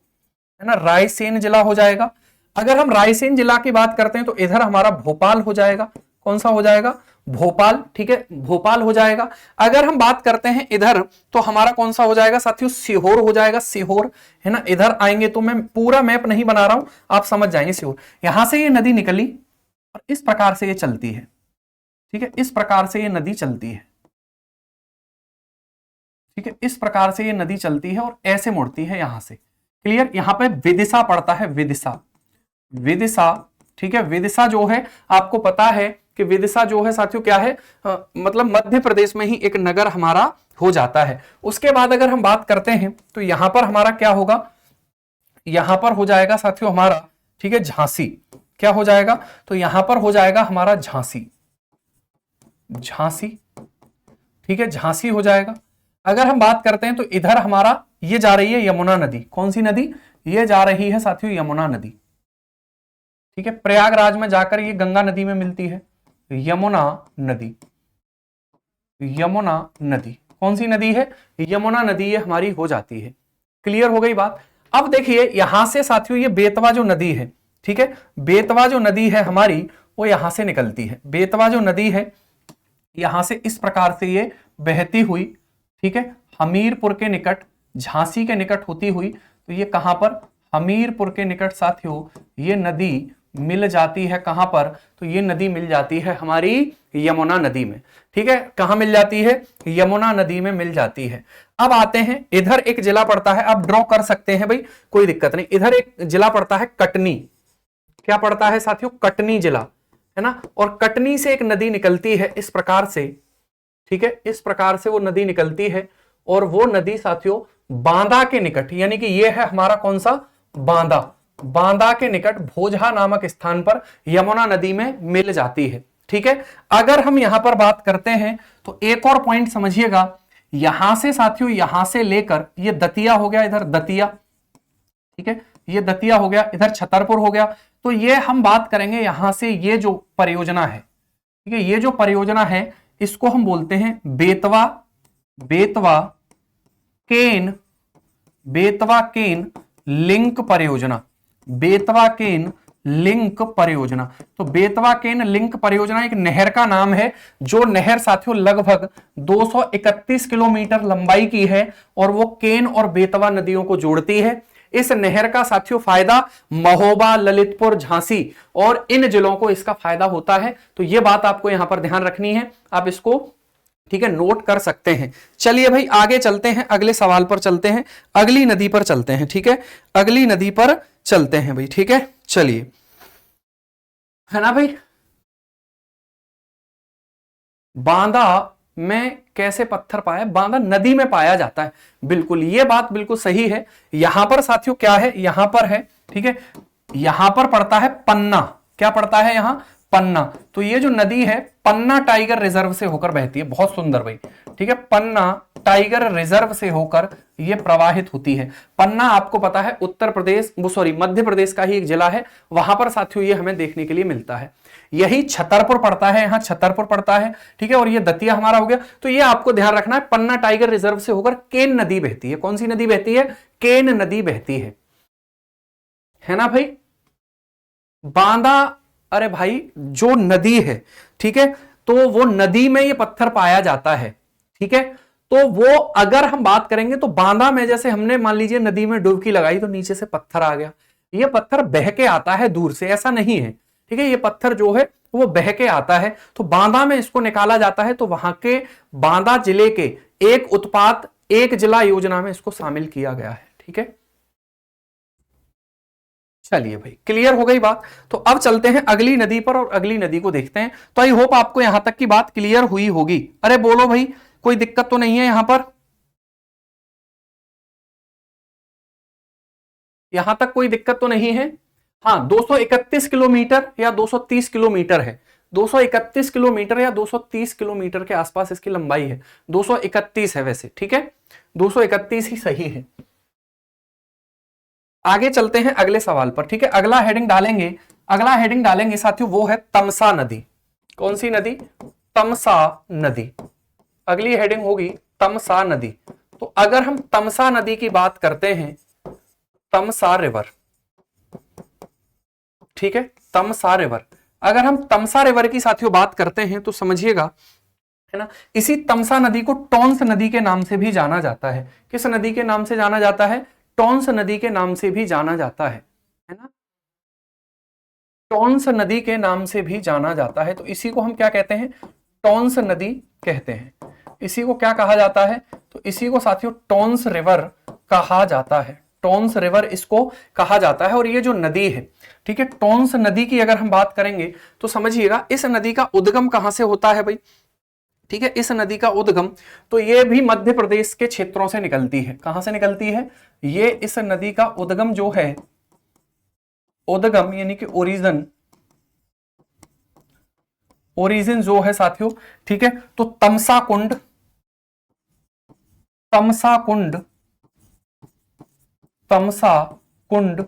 ना, रायसेन जिला हो जाएगा। अगर हम रायसेन जिला की बात करते हैं तो इधर हमारा भोपाल हो जाएगा। कौन सा हो जाएगा? भोपाल, ठीक है, भोपाल हो जाएगा। अगर हम बात करते हैं इधर, तो हमारा कौन सा हो जाएगा साथियों? सीहोर हो जाएगा, सीहोर, है ना। इधर आएंगे तो मैं पूरा मैप नहीं बना रहा हूं, आप समझ जाएंगे। सीहोर, यहां से ये नदी निकली और इस प्रकार से ये चलती है, ठीक है, इस प्रकार से ये नदी चलती है, ठीक है, इस प्रकार से ये नदी चलती है और ऐसे मुड़ती है यहां से। क्लियर? यहां पे विदिशा पड़ता है, विदिशा, विदिशा, ठीक है। विदिशा जो है आपको पता है कि विदिशा जो है साथियों क्या है, मतलब मध्य प्रदेश में ही एक नगर हमारा हो जाता है। उसके बाद अगर हम बात करते हैं तो यहां पर हमारा क्या होगा? यहां पर हो जाएगा साथियों हमारा, ठीक है, झांसी। क्या हो जाएगा? तो यहां पर हो जाएगा हमारा झांसी, झांसी, ठीक है, झांसी हो जाएगा। अगर हम बात करते हैं तो इधर हमारा ये जा रही है यमुना नदी। कौन सी नदी? ये जा रही है साथियों यमुना नदी, ठीक है। प्रयागराज में जाकर ये गंगा नदी में मिलती है, यमुना नदी, यमुना नदी। कौन सी नदी है? यमुना नदी ये हमारी हो जाती है। क्लियर हो गई बात। अब देखिए यहां से साथियों ये बेतवा जो नदी है, ठीक है, बेतवा जो नदी है हमारी वो यहां से निकलती है। बेतवा जो नदी है यहां से इस प्रकार से ये बहती हुई, ठीक है, हमीरपुर के निकट, झांसी के निकट होती हुई, तो ये कहां पर? हमीरपुर के निकट साथियों ये नदी मिल जाती है। कहां पर? तो ये नदी मिल जाती है हमारी यमुना नदी में। ठीक है, कहां मिल जाती है? यमुना नदी में मिल जाती है। अब आते हैं, इधर एक जिला पड़ता है, आप ड्रॉ कर सकते हैं भाई, कोई दिक्कत नहीं। इधर एक जिला पड़ता है कटनी। क्या पड़ता है साथियों? कटनी जिला, है ना। और कटनी से एक नदी निकलती है इस प्रकार से, ठीक है, इस प्रकार से वो नदी निकलती है। और वो नदी साथियों बांदा के निकट, यानी कि ये है हमारा कौन सा? बांदा। बांदा के निकट भोजहा नामक स्थान पर यमुना नदी में मिल जाती है। ठीक है, अगर हम यहां पर बात करते हैं तो एक और पॉइंट समझिएगा, यहां से साथियों, यहां से लेकर ये दतिया हो गया, इधर दतिया, ठीक है, ये दतिया हो गया, इधर छतरपुर हो गया। तो ये हम बात करेंगे यहां से, ये जो परियोजना है, ठीक है, ये जो परियोजना है इसको हम बोलते हैं बेतवा, बेतवा केन, बेतवा केन लिंक परियोजना, बेतवा केन लिंक परियोजना। तो बेतवा केन लिंक परियोजना एक नहर का नाम है, जो नहर साथियों लगभग 231 किलोमीटर लंबाई की है और वो केन और बेतवा नदियों को जोड़ती है। इस नहर का साथियों फायदा महोबा, ललितपुर, झांसी और इन जिलों को इसका फायदा होता है। तो ये बात आपको यहां पर ध्यान रखनी है, आप इसको, ठीक है, नोट कर सकते हैं। चलिए भाई आगे चलते हैं, अगले सवाल पर चलते हैं, अगली नदी पर चलते हैं। ठीक है, अगली नदी पर चलते हैं भाई। ठीक है, चलिए, है ना भाई। बांदा में कैसे पत्थर पाया? बांदा नदी में पाया जाता है, बिल्कुल, ये बात बिल्कुल सही है। यहां पर साथियों क्या है? यहां पर है, ठीक है, यहां पर पड़ता है पन्ना। क्या पड़ता है यहां? पन्ना। तो ये जो नदी है पन्ना टाइगर रिजर्व से होकर बहती है। बहुत सुंदर भाई, ठीक है, पन्ना टाइगर रिजर्व से होकर ये प्रवाहित होती है। पन्ना आपको पता है उत्तर प्रदेश, वो सॉरी मध्य प्रदेश का ही एक जिला है, वहां पर साथियों ये हमें देखने के लिए मिलता है। यही छतरपुर पड़ता है, यहां छतरपुर पड़ता है, ठीक है, और ये दतिया हमारा हो गया। तो ये आपको ध्यान रखना है, पन्ना टाइगर रिजर्व से होकर केन नदी बहती है। कौन सी नदी बहती है? केन नदी बहती है ना भाई। बांदा, अरे भाई जो नदी है, ठीक है, तो वो नदी में ये पत्थर पाया जाता है। ठीक है, तो वो अगर हम बात करेंगे तो बांदा में, जैसे हमने मान लीजिए नदी में डुबकी लगाई तो नीचे से पत्थर आ गया, ये पत्थर बह के आता है दूर से, ऐसा नहीं है। ठीक है, ये पत्थर जो है वो बह के आता है, तो बांदा में इसको निकाला जाता है। तो वहां के बांदा जिले के एक उत्पाद एक जिला योजना में इसको शामिल किया गया है। ठीक है, चलिए भाई क्लियर हो गई बात। तो अब चलते हैं अगली नदी पर और अगली नदी को देखते हैं। तो आई होप आपको यहां तक की बात क्लियर हुई होगी। अरे बोलो भाई, कोई दिक्कत तो नहीं है यहां पर? यहां तक कोई दिक्कत तो नहीं है? हाँ, 231 किलोमीटर या 230 किलोमीटर है। 231 किलोमीटर या 230 किलोमीटर के आसपास इसकी लंबाई है। 231 है वैसे, ठीक है, 231 ही सही है। आगे चलते हैं अगले सवाल पर। ठीक है, अगला हेडिंग डालेंगे, अगला हेडिंग डालेंगे साथियों, वो है तमसा नदी। कौन सी नदी? तमसा नदी। अगली हेडिंग होगी तमसा नदी। तो अगर हम तमसा नदी की बात करते हैं, तमसा रिवर, ठीक है, तमसा रिवर, अगर हम तमसा रिवर की साथियों बात करते हैं तो समझिएगा, है ना, इसी तमसा नदी को टॉन्स नदी के नाम से भी जाना जाता है। किस नदी के नाम से जाना जाता है? टॉन्स नदी के नाम से भी जाना जाता है ना, टॉन्स नदी के नाम से भी जाना जाता है। तो इसी को हम क्या कहते हैं? टॉन्स नदी कहते हैं। इसी को क्या कहा जाता है? तो इसी को साथियों टॉन्स रिवर कहा जाता है। टॉन्स रिवर इसको कहा जाता है। और ये जो नदी है, ठीक है, टॉन्स नदी की अगर हम बात करेंगे तो समझिएगा इस नदी का उद्गम कहां से होता है भाई? ठीक है, इस नदी का उद्गम तो ये भी मध्य प्रदेश के क्षेत्रों से निकलती है। कहां से निकलती है? ये इस नदी का उद्गम जो है, उद्गम यानी कि ओरिजिन, ओरिजिन जो है साथियों, ठीक है, तो तमसा कुंड, तमसा कुंड, तमसा कुंड,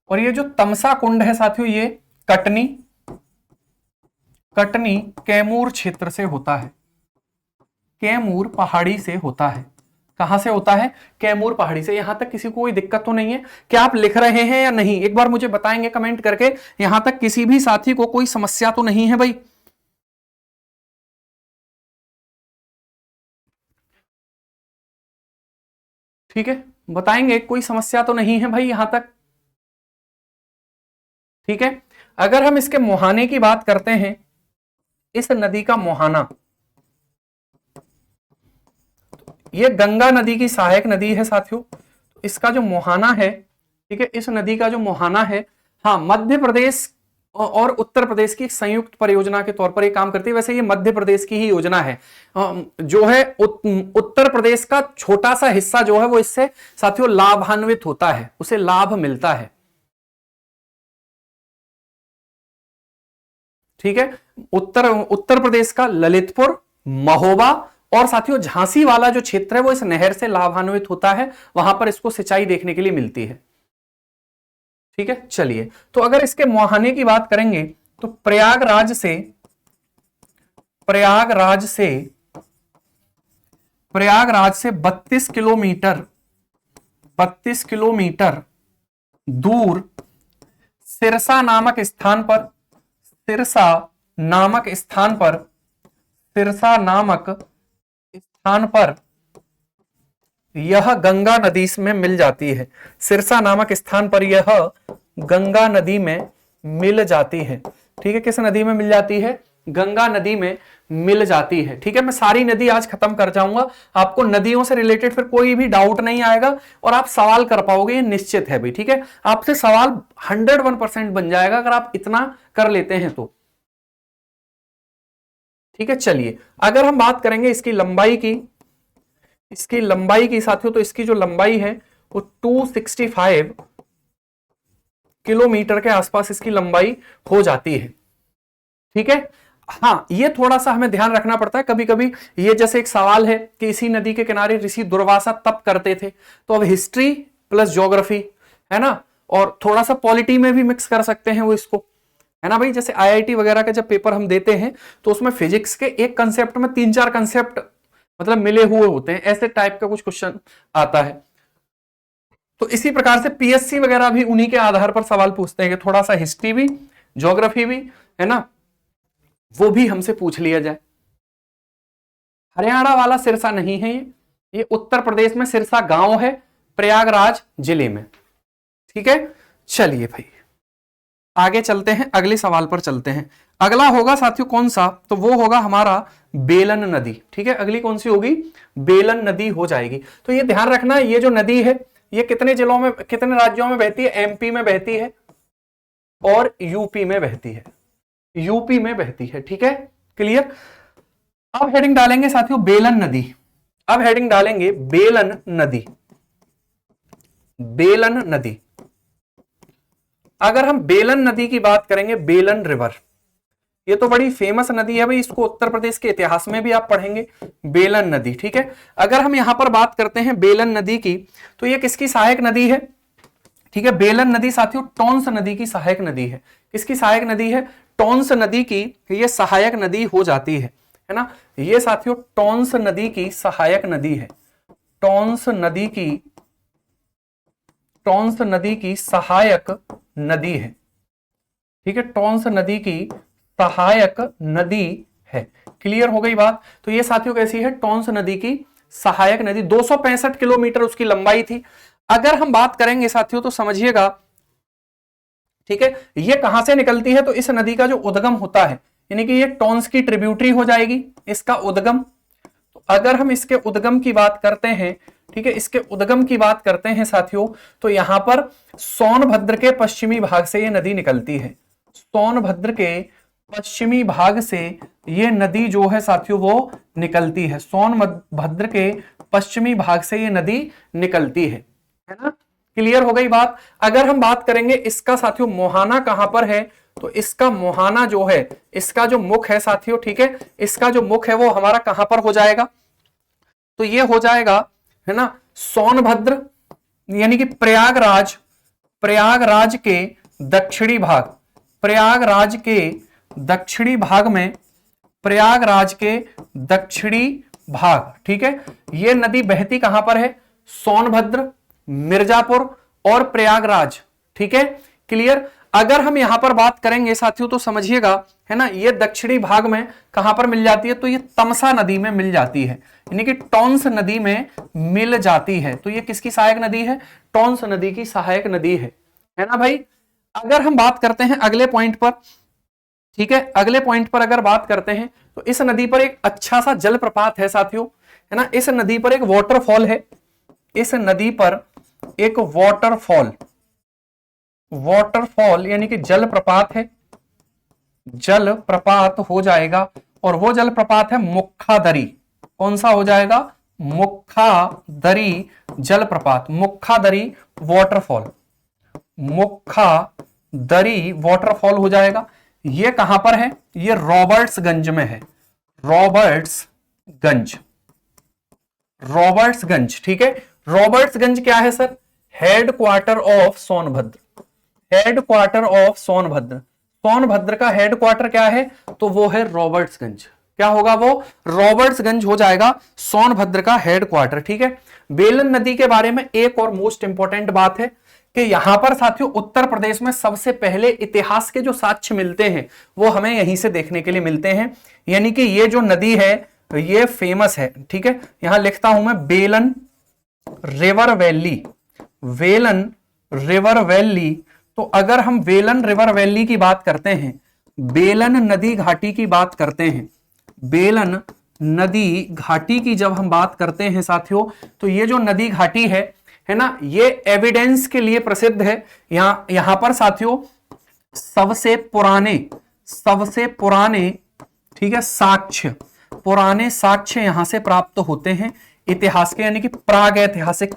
और ये जो तमसा कुंड है साथियों ये कटनी, कटनी कैमूर क्षेत्र से होता है। कैमूर पहाड़ी से होता है। कहां से होता है? कैमूर पहाड़ी से। यहां तक किसी को कोई दिक्कत तो नहीं है? क्या आप लिख रहे हैं या नहीं, एक बार मुझे बताएंगे कमेंट करके। यहां तक किसी भी साथी को कोई समस्या तो नहीं है भाई? ठीक है, बताएंगे, कोई समस्या तो नहीं है भाई यहां तक? ठीक है, अगर हम इसके मुहाने की बात करते हैं, इस नदी का मुहाना, ये गंगा नदी की सहायक नदी है साथियों। इसका जो मुहाना है, ठीक है, इस नदी का जो मुहाना है, हाँ, मध्य प्रदेश और उत्तर प्रदेश की संयुक्त परियोजना के तौर पर ये काम करती है। वैसे ये मध्य प्रदेश की ही योजना है। जो है उत्तर प्रदेश का छोटा सा हिस्सा जो है वो इससे साथियों लाभान्वित होता है, उसे लाभ मिलता है। ठीक है, उत्तर प्रदेश का ललितपुर, महोबा और साथियों झांसी वाला जो क्षेत्र है वो इस नहर से लाभान्वित होता है। वहां पर इसको सिंचाई देखने के लिए मिलती है। ठीक है, चलिए, तो अगर इसके मुहाने की बात करेंगे तो प्रयागराज से 32 किलोमीटर दूर सिरसा नामक स्थान पर यह गंगा नदी में मिल जाती है। सिरसा नामक स्थान पर यह गंगा नदी में मिल जाती है। ठीक है, किस नदी में मिल जाती है? गंगा नदी में मिल जाती है। ठीक है, मैं सारी नदी आज खत्म कर जाऊंगा, आपको नदियों से रिलेटेड फिर कोई भी डाउट नहीं आएगा और आप सवाल कर पाओगे, ये निश्चित है भाई। ठीक है, आपसे सवाल 101% बन जाएगा अगर आप इतना कर लेते हैं तो। ठीक है, चलिए, अगर हम बात करेंगे इसकी लंबाई की साथियों, तो इसकी जो लंबाई है वो 265 किलोमीटर के आसपास इसकी लंबाई हो जाती है। ठीक है, हाँ, ये थोड़ा सा हमें ध्यान रखना पड़ता है। कभी कभी ये जैसे एक सवाल है कि इसी नदी के किनारे ऋषि दुर्वासा तप करते थे, तो अब हिस्ट्री प्लस ज्योग्राफी है ना, और थोड़ा सा पॉलिटी में भी मिक्स कर सकते हैं वो इसको, है ना भाई। जैसे आईआईटी वगैरह का जब पेपर हम देते हैं तो उसमें फिजिक्स के एक कंसेप्ट में 3-4 कंसेप्ट मतलब मिले हुए होते हैं, ऐसे टाइप का कुछ क्वेश्चन आता है। तो इसी प्रकार से पीएससी वगैरह भी उन्हीं के आधार पर सवाल पूछते हैं कि थोड़ा सा हिस्ट्री भी ज्योग्राफी भी है ना, वो भी हमसे पूछ लिया जाए। हरियाणा वाला सिरसा नहीं है, ये उत्तर प्रदेश में सिरसा गांव है, प्रयागराज जिले में। ठीक है, चलिए भाई आगे चलते हैं, अगले सवाल पर चलते हैं। अगला होगा साथियों कौन सा? तो वो होगा हमारा बेलन नदी। ठीक है, अगली कौन सी होगी? बेलन नदी हो जाएगी। तो ये ध्यान रखना, ये जो नदी है ये कितने जिलों में, कितने राज्यों में बहती है? एमपी में बहती है और यूपी में बहती है। यूपी में बहती है। ठीक है, क्लियर। अब हेडिंग डालेंगे साथियों बेलन नदी। अब हेडिंग डालेंगे बेलन नदी। बेलन नदी, अगर हम बेलन नदी की बात करेंगे, बेलन रिवर, ये तो बड़ी फेमस नदी है भाई, इसको उत्तर प्रदेश के इतिहास में भी आप पढ़ेंगे, बेलन नदी। ठीक है, अगर हम यहां पर बात करते हैं बेलन नदी की, तो ये किसकी सहायक नदी है? ठीक है, बेलन नदी साथियों टोंस नदी की सहायक नदी है। किसकी सहायक नदी है? टोंस नदी की ये सहायक नदी हो जाती है ना। ये साथियों टोंस नदी की सहायक नदी है। टोंस नदी की सहायक नदी है। ठीक है, टोंस नदी की सहायक नदी है। क्लियर हो गई बात? तो ये साथियों कैसी है? टोंस नदी की सहायक नदी। 265 किलोमीटर उसकी लंबाई थी। अगर हम बात करेंगे साथियों तो समझिएगा, ठीक है, ये कहां से निकलती है? तो इस नदी का जो उद्गम होता है, यानी कि ये टोंस की ट्रिब्यूटरी हो जाएगी, इसका उद्गम। तो अगर हम इसके उद्गम की बात करते हैं, ठीक है, इसके उद्गम की बात करते हैं साथियों, तो यहां पर सोनभद्र के पश्चिमी भाग से ये नदी निकलती है। सोनभद्र के पश्चिमी भाग से ये नदी जो है साथियों वो निकलती है। सोनभद्र के पश्चिमी भाग से ये नदी निकलती है ना। क्लियर हो गई बात? अगर हम बात करेंगे इसका साथियों मुहाना कहां पर है, तो इसका मुहाना जो है, इसका जो मुख है साथियों, ठीक है, इसका जो मुख है वो हमारा कहां पर हो जाएगा? तो ये हो जाएगा है ना सोनभद्र, यानी कि प्रयागराज के दक्षिणी भाग, प्रयागराज के दक्षिणी भाग, ठीक है। ये नदी बहती कहां पर है? सोनभद्र, मिर्जापुर और प्रयागराज, ठीक है, क्लियर। अगर हम यहां पर बात करेंगे साथियों तो समझिएगा, है ना, ये दक्षिणी भाग में कहां पर मिल जाती है? तो ये तमसा नदी में मिल जाती है, यानी कि टोंस नदी में मिल जाती है। तो ये किसकी सहायक नदी है? टोंस नदी की सहायक नदी है ना भाई। अगर हम बात करते हैं अगले पॉइंट पर, ठीक है, अगले पॉइंट पर अगर बात करते हैं तो इस नदी पर एक अच्छा सा जलप्रपात है साथियों, है ना। इस नदी पर एक वाटरफॉल है, इस नदी पर एक वाटरफॉल यानी कि जलप्रपात है, जलप्रपात हो जाएगा। और वो जलप्रपात है मुक्खादरी। कौन सा हो जाएगा? मुक्खादरी जलप्रपात, मुक्खादरी वाटरफॉल, मुक्खादरी वाटरफॉल हो जाएगा। ये कहां पर है? ये रॉबर्ट्सगंज में है, रॉबर्ट्सगंज, ठीक है। रॉबर्ट्सगंज क्या है sir? Headquarter of Sonbhadra, headquarter of Sonbhadra. Sonbhadra का हेडक्वार्टर क्या है? तो वो है रॉबर्ट्सगंज। क्या होगा वो? रॉबर्ट्सगंज हो जाएगा सोनभद्र का हेडक्वार्टर, ठीक है। बेलन नदी के बारे में एक और मोस्ट इंपॉर्टेंट बात है कि यहां पर साथियों उत्तर प्रदेश में सबसे पहले इतिहास के जो साक्ष्य मिलते हैं वो हमें यहीं से देखने के लिए मिलते हैं। यानी कि ये जो नदी है ये फेमस है, ठीक है। यहां लिखता हूं मैं बेलन river valley, Velan river valley. तो अगर हम वेलन रिवर वैली की बात करते हैं, बेलन नदी घाटी की बात करते हैं, बेलन नदी घाटी की जब हम बात करते हैं साथियों, तो ये जो नदी घाटी है ना, ये एविडेंस के लिए प्रसिद्ध है। यहां पर साथियों सबसे पुराने, ठीक है, पुराने साक्ष्य यहां से प्राप्त होते हैं इतिहास के, यानी कि प्रागैतिहासिक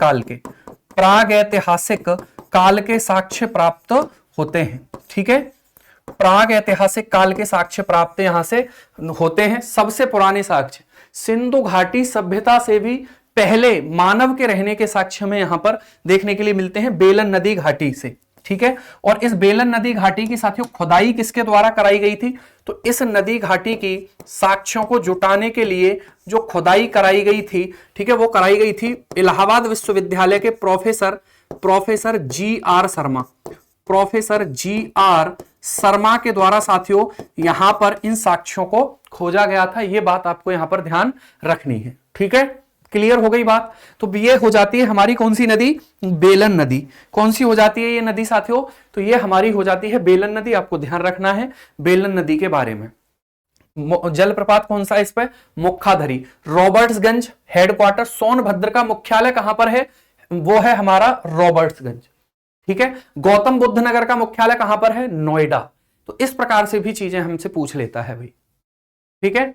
काल के साक्ष्य प्राप्त होते हैं, ठीक है। प्रागैतिहासिक काल के साक्ष्य प्राप्त यहां से होते हैं। सबसे पुराने साक्ष्य सिंधु घाटी सभ्यता से भी पहले मानव के रहने के साक्ष्य में यहां पर देखने के लिए मिलते हैं बेलन नदी घाटी से, ठीक है। और इस बेलन नदी घाटी की साथियों खुदाई किसके द्वारा कराई गई थी? तो इस नदी घाटी की साक्ष्यों को जुटाने के लिए जो खुदाई कराई गई थी, ठीक है, वो कराई गई थी इलाहाबाद विश्वविद्यालय के प्रोफेसर जी आर शर्मा के द्वारा साथियों यहां पर इन साक्ष्यों को खोजा गया था। यह बात आपको यहां पर ध्यान रखनी है, ठीक है, क्लियर हो गई बात। तो ये हो जाती है हमारी कौन सी नदी? बेलन नदी। कौन सी हो जाती है ये नदी साथियों? तो ये हमारी हो जाती है बेलन नदी। आपको ध्यान रखना है बेलन नदी के बारे में। जलप्रपात कौन सा है इस पे? मुक्खाधरी। रॉबर्ट्सगंज हेडक्वार्टर, सोनभद्र का मुख्यालय कहां पर है? वो है हमारा रॉबर्ट्सगंज, ठीक है। गौतम बुद्ध नगर का मुख्यालय कहां पर है? नोएडा। तो इस प्रकार से भी चीजें हमसे पूछ लेता है भाई, ठीक है।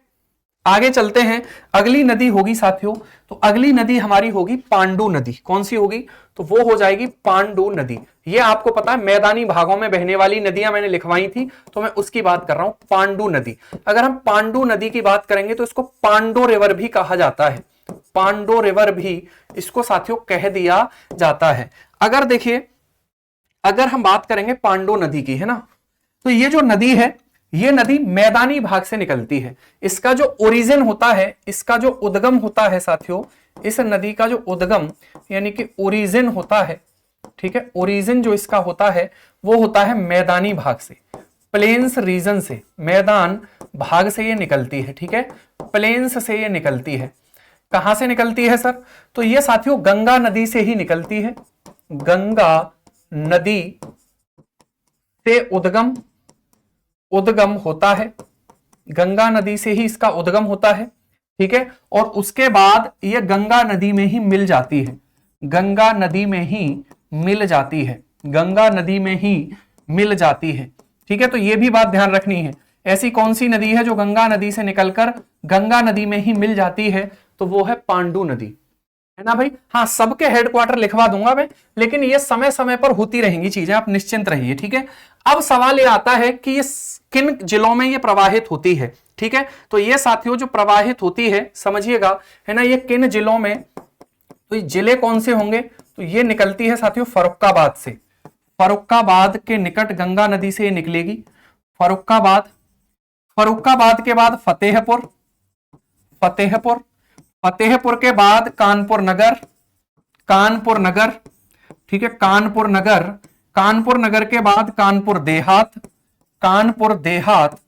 आगे चलते हैं, अगली नदी होगी साथियों, तो अगली नदी हमारी होगी पांडु नदी। कौन सी होगी? तो वो हो जाएगी पांडु नदी। ये आपको पता है मैदानी भागों में बहने वाली नदियां मैंने लिखवाई थी, तो मैं उसकी बात कर रहा हूं, पांडु नदी। अगर हम पांडु नदी की बात करेंगे तो इसको पांडो रिवर भी कहा जाता है, पांडो रिवर भी इसको साथियों कह दिया जाता है। अगर देखिए, अगर हम बात करेंगे पांडो नदी की, है ना, तो ये जो नदी है ये नदी मैदानी भाग से निकलती है। इसका जो ओरिजिन होता है, इसका जो उद्गम होता है साथियों, इस नदी का जो उद्गम यानी कि ओरिजिन होता है, ठीक है, ओरिजिन जो इसका होता है वो होता है मैदानी भाग से, प्लेन्स रीजन से, मैदान भाग से ये निकलती है, ठीक है, प्लेन्स से ये निकलती है। कहां से निकलती है सर? तो ये साथियों गंगा नदी से ही निकलती है। गंगा नदी से उद्गम होता है, गंगा नदी से ही इसका उद्गम होता है, ठीक है। और उसके बाद ये गंगा नदी में ही मिल जाती है, गंगा नदी में ही मिल जाती है, गंगा नदी में ही मिल जाती है, ठीक है। तो ये भी बात ध्यान रखनी है, ऐसी कौन सी नदी है जो गंगा नदी से निकलकर गंगा नदी में ही मिल जाती है? तो वो है पांडु नदी, है ना भाई। हाँ, सबके हेडक्वार्टर लिखवा दूंगा मैं, लेकिन ये समय समय पर होती रहेंगी चीजें, आप निश्चिंत रहिए, ठीक है। अब सवाल ये आता है कि ये किन जिलों में ये प्रवाहित होती है, ठीक है। तो ये साथियों जो प्रवाहित होती है समझिएगा, है ना, ये किन जिलों में, तो ये जिले कौन से होंगे? तो ये निकलती है साथियों फर्रुखाबाद से, फर्रुखाबाद के निकट गंगा नदी से ये निकलेगी, फर्रुखाबाद के बाद फतेहपुर, फतेहपुर के बाद कानपुर नगर, कानपुर नगर, ठीक है, कानपुर नगर, कानपुर नगर के बाद कानपुर देहात, कानपुर देहात,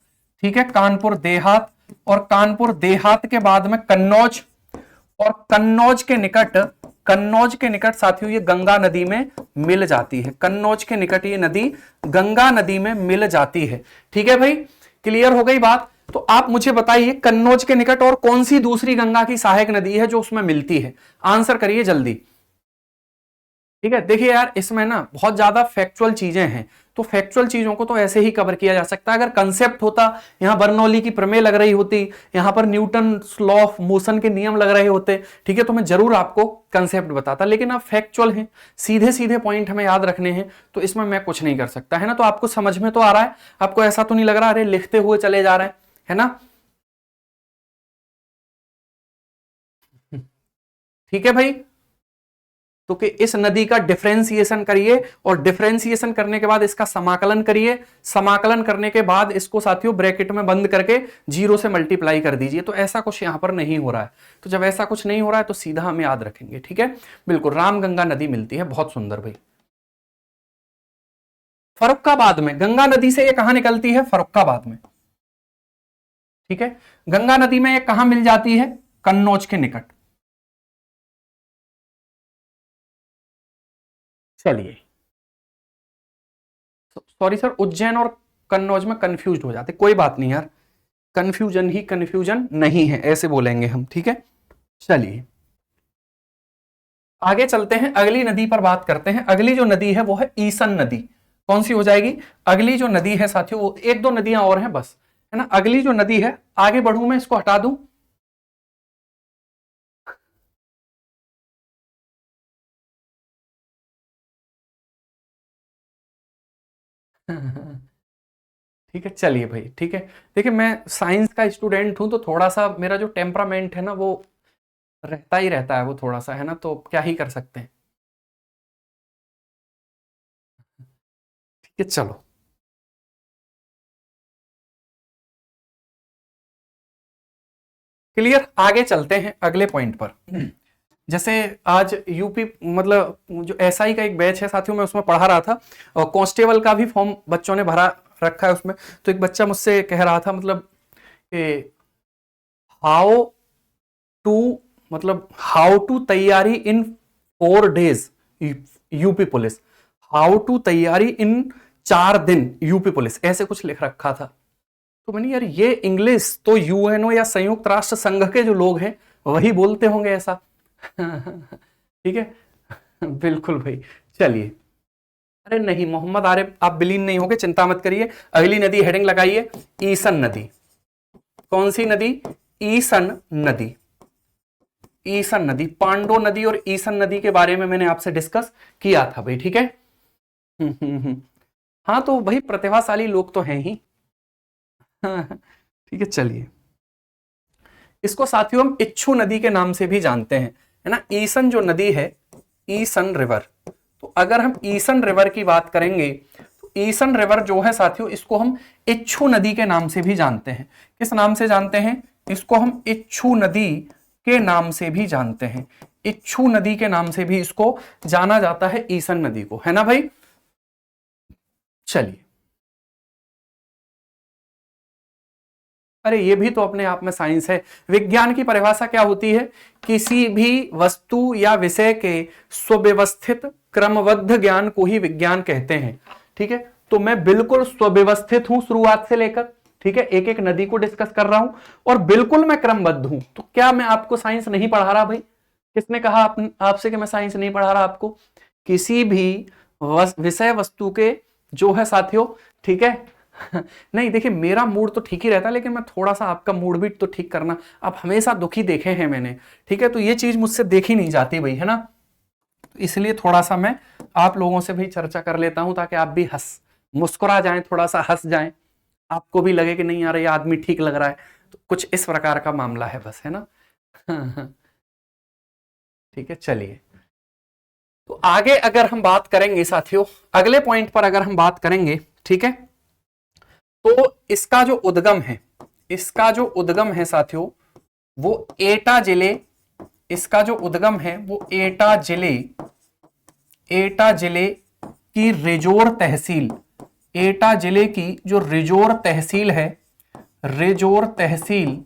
ठीक है, कानपुर देहात, और कानपुर देहात के बाद में कन्नौज, और कन्नौज के निकट, कन्नौज के निकट साथियों ये गंगा नदी में मिल जाती है, कन्नौज के निकट ये नदी गंगा नदी में मिल जाती है। ठीक है भाई, क्लियर हो गई बात। तो आप मुझे बताइए कन्नौज के निकट और कौन सी दूसरी गंगा की सहायक नदी है जो उसमें मिलती है, आंसर करिए जल्दी। ठीक है, देखिए यार इसमें ना बहुत ज्यादा फैक्चुअल चीजें हैं, तो फैक्चुअल चीजों को तो ऐसे ही कवर किया जा सकता है। अगर कंसेप्ट होता, यहां बर्नौली की प्रमेय लग रही होती, यहां पर न्यूटन लॉ ऑफ मोशन के नियम लग रहे होते, ठीक है, तो मैं जरूर आपको कंसेप्ट बताता, लेकिन अब फैक्चुअल है, सीधे सीधे पॉइंट हमें याद रखने हैं, तो इसमें मैं कुछ नहीं कर सकता, है ना। तो आपको समझ में तो आ रहा है, आपको ऐसा तो नहीं लग रहा अरे लिखते हुए चले जा रहे हैं, है ना। ठीक है भाई, तो कि इस नदी का डिफरेंशिएशन करिए, और डिफरेंशिएशन करने के बाद इसका समाकलन करिए, समाकलन करने के बाद इसको साथियों ब्रैकेट में बंद करके 0 से मल्टीप्लाई कर दीजिए। तो ऐसा कुछ यहां पर नहीं हो रहा है, तो जब ऐसा कुछ नहीं हो रहा है तो सीधा हम याद रखेंगे। ठीक है, बिल्कुल रामगंगा नदी मिलती है, बहुत सुंदर भाई। फर्रुखाबाद में गंगा नदी से ये कहां निकलती है, फर्रुखाबाद में। ठीक है, गंगा नदी में ये कहां मिल जाती है, कन्नौज के निकट। चलिए, सॉरी सर, उज्जैन और कन्नौज में कंफ्यूज हो जाते, कोई बात नहीं यार, कंफ्यूजन ही कंफ्यूजन नहीं है, ऐसे बोलेंगे हम। ठीक है, चलिए आगे चलते हैं, अगली नदी पर बात करते हैं। अगली जो नदी है वो है ईसन नदी। कौन सी हो जाएगी अगली जो नदी है साथियों, वो एक दो नदियां और हैं बस, है ना। अगली जो नदी है, आगे बढ़ूं मैं, इसको हटा दूं, ठीक है, चलिए भाई, ठीक है। देखिए मैं साइंस का स्टूडेंट हूं, तो थोड़ा सा मेरा जो टेम्परामेंट है ना वो रहता ही रहता है, वो थोड़ा सा, है ना, तो क्या ही कर सकते हैं। ठीक है, चलो क्लियर, आगे चलते हैं अगले पॉइंट पर। जैसे आज यूपी मतलब जो एसआई का एक बैच है साथियों, मैं उसमें पढ़ा रहा था, और कांस्टेबल का भी फॉर्म बच्चों ने भरा रखा है उसमें। तो एक बच्चा मुझसे कह रहा था मतलब हाउ टू, मतलब हाउ टू तैयारी in 4 days UP police, how to तैयारी इन 4 दिन यूपी पुलिस, ऐसे कुछ लिख रखा था। तो मैंने यार ये इंग्लिश तो यूएनओ या संयुक्त राष्ट्र संघ के जो लोग हैं वही बोलते होंगे ऐसा। ठीक है, बिल्कुल भाई। चलिए, अरे नहीं मोहम्मद आरिफ, आप बिलीन नहीं होगे, चिंता मत करिए। अगली नदी हेडिंग लगाइए, ईसन नदी। कौन सी नदी, ईसन नदी। ईसन नदी, पांडो नदी और ईसन नदी के बारे में मैंने आपसे डिस्कस किया था भाई। ठीक है, हाँ तो भाई प्रतिभाशाली लोग तो हैं ही। ठीक है, चलिए, इसको साथियों हम इच्छू नदी के नाम से भी जानते हैं, है ना। ईसन जो नदी है, ईसन रिवर, तो अगर हम ईसन रिवर की बात करेंगे तो ईसन रिवर जो है साथियों, इसको हम इच्छू नदी के नाम से भी जानते हैं। किस नाम से जानते हैं, इसको हम इच्छू नदी के नाम से भी जानते हैं, इच्छू नदी के नाम से भी इसको जाना जाता है, ईसन नदी को, है ना भाई। चलिए, अरे ये भी तो अपने आप में साइंस है। विज्ञान की परिभाषा क्या होती है, किसी भी वस्तु या विषय के सुव्यवस्थित क्रमबद्ध ज्ञान को ही विज्ञान कहते हैं। ठीक है, तो मैं बिल्कुल सुव्यवस्थित हूं शुरुआत से लेकर, ठीक है, एक एक नदी को डिस्कस कर रहा हूं, और बिल्कुल मैं क्रमबद्ध हूं। तो क्या मैं आपको साइंस नहीं पढ़ा रहा भाई, किसने कहा आपसे कि मैं साइंस नहीं पढ़ा रहा आपको। किसी भी विषय वस्तु के जो है साथियों, ठीक है, नहीं देखिए मेरा मूड तो ठीक ही रहता है, लेकिन मैं थोड़ा सा आपका मूड भी तो ठीक करना, आप हमेशा दुखी देखे हैं मैंने, ठीक है, तो ये चीज मुझसे देखी नहीं जाती भाई, है ना। तो इसलिए थोड़ा सा मैं आप लोगों से भी चर्चा कर लेता हूं, ताकि आप भी मुस्कुरा जाएं, थोड़ा सा हंस जाएं, आपको भी लगे कि नहीं यार ये आदमी ठीक लग रहा है। तो कुछ इस प्रकार का मामला है बस, है ना। ठीक है, चलिए, तो आगे अगर हम बात करेंगे साथियों, अगले पॉइंट पर अगर हम बात करेंगे, ठीक है, तो इसका जो उद्गम है, इसका जो उद्गम है साथियों, वो एटा जिले इसका जो उद्गम है वो एटा जिले की रिजोर तहसील, एटा जिले की जो रिजोर तहसील है, रिजोर तहसील,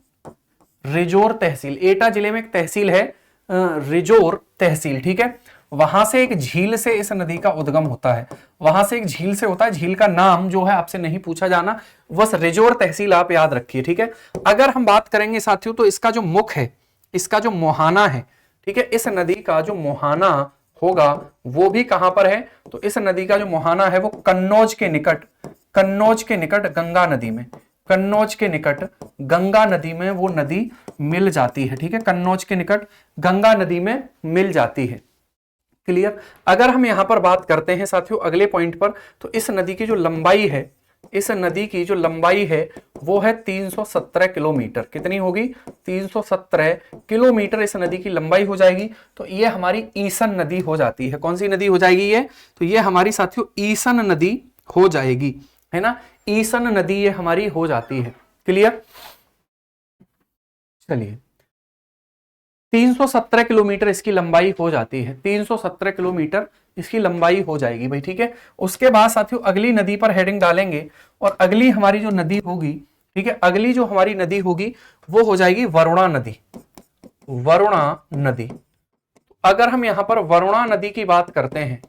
एटा जिले में एक तहसील है रिजोर तहसील, ठीक है, वहां से एक झील से इस नदी का उद्गम होता है, वहां से एक झील से होता है, झील का नाम जो है आपसे नहीं पूछा जाना, बस रिजोर तहसील आप याद रखिए, ठीक है। अगर हम बात करेंगे साथियों तो इसका जो मुख है, इसका जो मुहाना है, ठीक है, इस नदी का जो मुहाना होगा वो भी कहां पर है, तो इस नदी का जो मुहाना है वो कन्नौज के निकट गंगा नदी में, कन्नौज के निकट गंगा नदी में वो नदी मिल जाती है, ठीक है, कन्नौज के निकट गंगा नदी में मिल जाती है। क्लियर। अगर हम यहां पर बात करते हैं साथियों अगले पॉइंट पर, तो इस नदी की जो लंबाई है, इस नदी की जो लंबाई है वो है 317 किलोमीटर। कितनी होगी? 317 किलोमीटर इस नदी की लंबाई हो जाएगी। तो ये हमारी ईसन नदी हो जाती है। कौन सी नदी हो जाएगी ये? तो ये हमारी साथियों ईसन नदी हो जाएगी, है ना, ईसन नदी ये हमारी हो जाती है। क्लियर। चलिए 317 किलोमीटर इसकी लंबाई हो जाती है, 317 किलोमीटर इसकी लंबाई हो जाएगी भाई, ठीक है। उसके बाद साथियों अगली नदी पर हेडिंग डालेंगे और अगली हमारी जो नदी होगी, ठीक है, अगली जो हमारी नदी होगी वो हो जाएगी वरुणा नदी। वरुणा नदी। अगर हम यहां पर वरुणा नदी की बात करते हैं,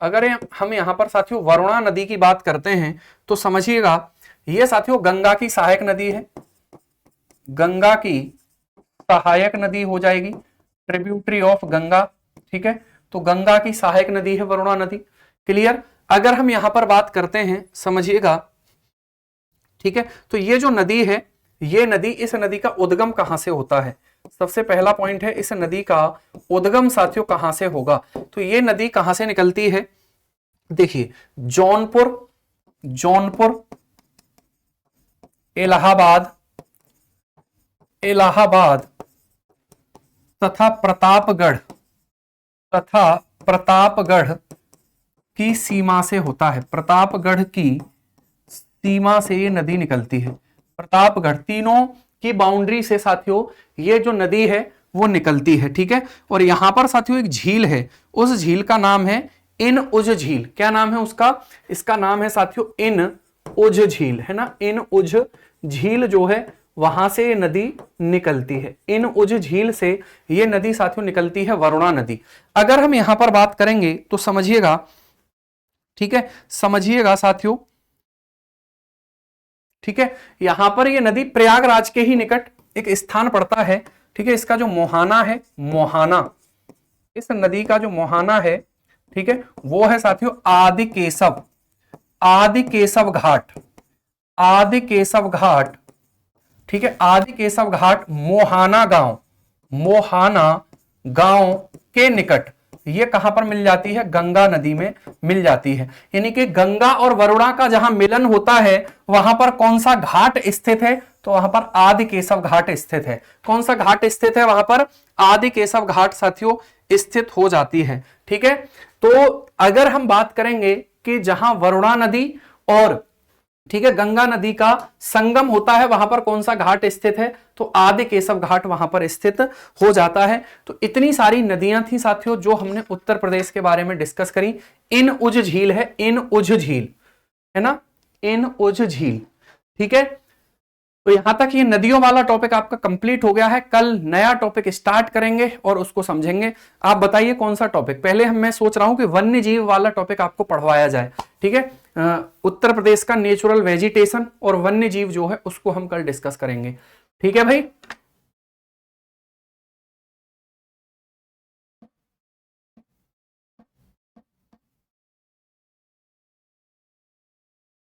अगर हम यहां पर साथियों वरुणा नदी की बात करते हैं तो समझिएगा ये साथियों गंगा की सहायक नदी है, गंगा की सहायक नदी हो जाएगी, ट्रिब्यूटरी ऑफ गंगा, ठीक है। तो गंगा की सहायक नदी है वरुणा नदी। क्लियर। अगर हम यहां पर बात करते हैं समझिएगा, ठीक है, तो ये जो नदी है, ये नदी, इस नदी का उद्गम कहां से होता है? सबसे पहला पॉइंट है इस नदी का उद्गम साथियों कहां से होगा? तो ये नदी कहां से निकलती है? देखिए जौनपुर, इलाहाबाद तथा प्रतापगढ़ की सीमा से होता है। प्रतापगढ़ की सीमा से ये नदी निकलती है। प्रतापगढ़, तीनों की बाउंड्री से साथियों ये जो नदी है वो निकलती है, ठीक है। और यहां पर साथियों एक झील है, उस झील का नाम है इन उज झील। क्या नाम है उसका? इसका नाम है साथियों इन उज झील, है ना। इन उज झील जो है वहां से ये नदी निकलती है, इन उज झील से ये नदी साथियों निकलती है वरुणा नदी। अगर हम यहां पर बात करेंगे तो समझिएगा, ठीक है, समझिएगा साथियों, ठीक है, यहां पर ये नदी प्रयागराज के ही निकट एक स्थान पड़ता है, ठीक है। इसका जो मोहाना है, मोहाना, इस नदी का जो मोहाना है, ठीक है, वो है साथियों आदिकेशव घाट, आदिकेशव घाट, ठीक है, आदिकेशव घाट मोहाना गांव के निकट ये कहां पर मिल जाती है? गंगा नदी में मिल जाती है। यानी कि गंगा और वरुणा का जहां मिलन होता है वहां पर कौन सा घाट स्थित है? तो वहां पर आदिकेशव घाट स्थित है। कौन सा घाट स्थित है वहां पर? आदिकेशव घाट साथियों स्थित हो जाती है, ठीक है। तो अगर हम बात करेंगे कि जहां वरुणा नदी और, ठीक है, गंगा नदी का संगम होता है वहां पर कौन सा घाट स्थित है? तो आदिकेशव घाट वहां पर स्थित हो जाता है। तो इतनी सारी नदियां थी साथियों जो हमने उत्तर प्रदेश के बारे में डिस्कस करी। इन उज झील है, इन उज झील, है ना, इन उज झील, ठीक है। तो यहां तक ये नदियों वाला टॉपिक आपका कंप्लीट हो गया है। कल नया टॉपिक स्टार्ट करेंगे और उसको समझेंगे। आप बताइए कौन सा टॉपिक? पहले मैं सोच रहा हूं कि वन्य जीव वाला टॉपिक आपको पढ़वाया जाए, ठीक है। उत्तर प्रदेश का नेचुरल वेजिटेशन और वन्य जीव जो है उसको हम कल डिस्कस करेंगे, ठीक है भाई।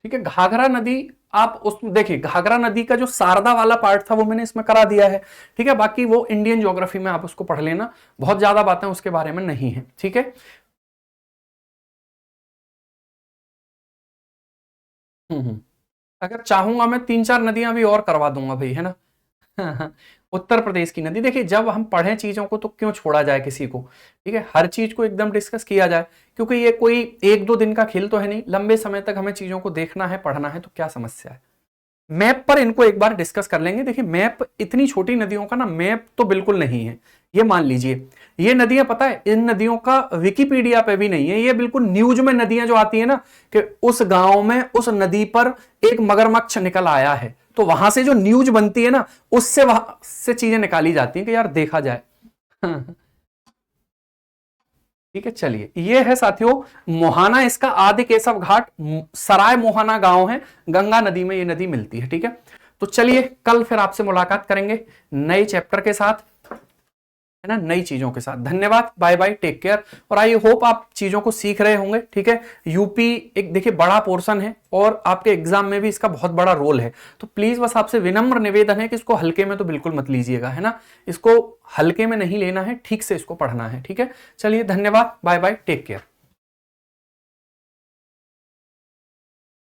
ठीक है, घाघरा नदी आप उस देखिए, घाघरा नदी का जो शारदा वाला पार्ट था वो मैंने इसमें करा दिया है, ठीक है। बाकी वो इंडियन ज्योग्राफी में आप उसको पढ़ लेना, बहुत ज्यादा बातें उसके बारे में नहीं है, ठीक है। अगर चाहूंगा मैं 3-4 नदियां भी और करवा दूंगा भाई, है ना। उत्तर प्रदेश की नदी देखिए, जब हम पढ़े चीजों को तो क्यों छोड़ा जाए किसी को, ठीक है, हर चीज को एकदम डिस्कस किया जाए, क्योंकि ये कोई 1-2 दिन का खेल तो है नहीं, लंबे समय तक हमें चीजों को देखना है, पढ़ना है, तो क्या समस्या है। मैप पर इनको एक बार डिस्कस कर लेंगे। देखिए मैप इतनी छोटी नदियों का ना मैप तो बिल्कुल नहीं है, ये मान लीजिए। ये नदियां पता है इन नदियों का विकिपीडिया पे भी नहीं है, ये बिल्कुल न्यूज में नदियां जो आती है ना कि उस गांव में उस नदी पर एक मगरमच्छ निकल आया है, तो वहां से जो न्यूज बनती है ना उससे वहां से चीजें निकाली जाती हैं कि यार देखा जाए। ठीक है, चलिए ये है साथियों मोहाना, इसका आदि केशव घाट सराय मोहाना गांव है, गंगा नदी में ये नदी मिलती है। ठीक है, तो चलिए कल फिर आपसे मुलाकात करेंगे नए चैप्टर के साथ, है ना, नई चीजों के साथ। धन्यवाद, बाय बाय, टेक केयर। और आई होप आप चीजों को सीख रहे होंगे। ठीक है, यूपी एक देखिए बड़ा पोर्शन है और आपके एग्जाम में भी इसका बहुत बड़ा रोल है, तो प्लीज बस आपसे विनम्र निवेदन है कि इसको हल्के में तो बिल्कुल मत लीजिएगा, है ना, इसको हल्के में नहीं लेना है, ठीक से इसको पढ़ना है। ठीक है, चलिए धन्यवाद, बाय बाय, टेक केयर।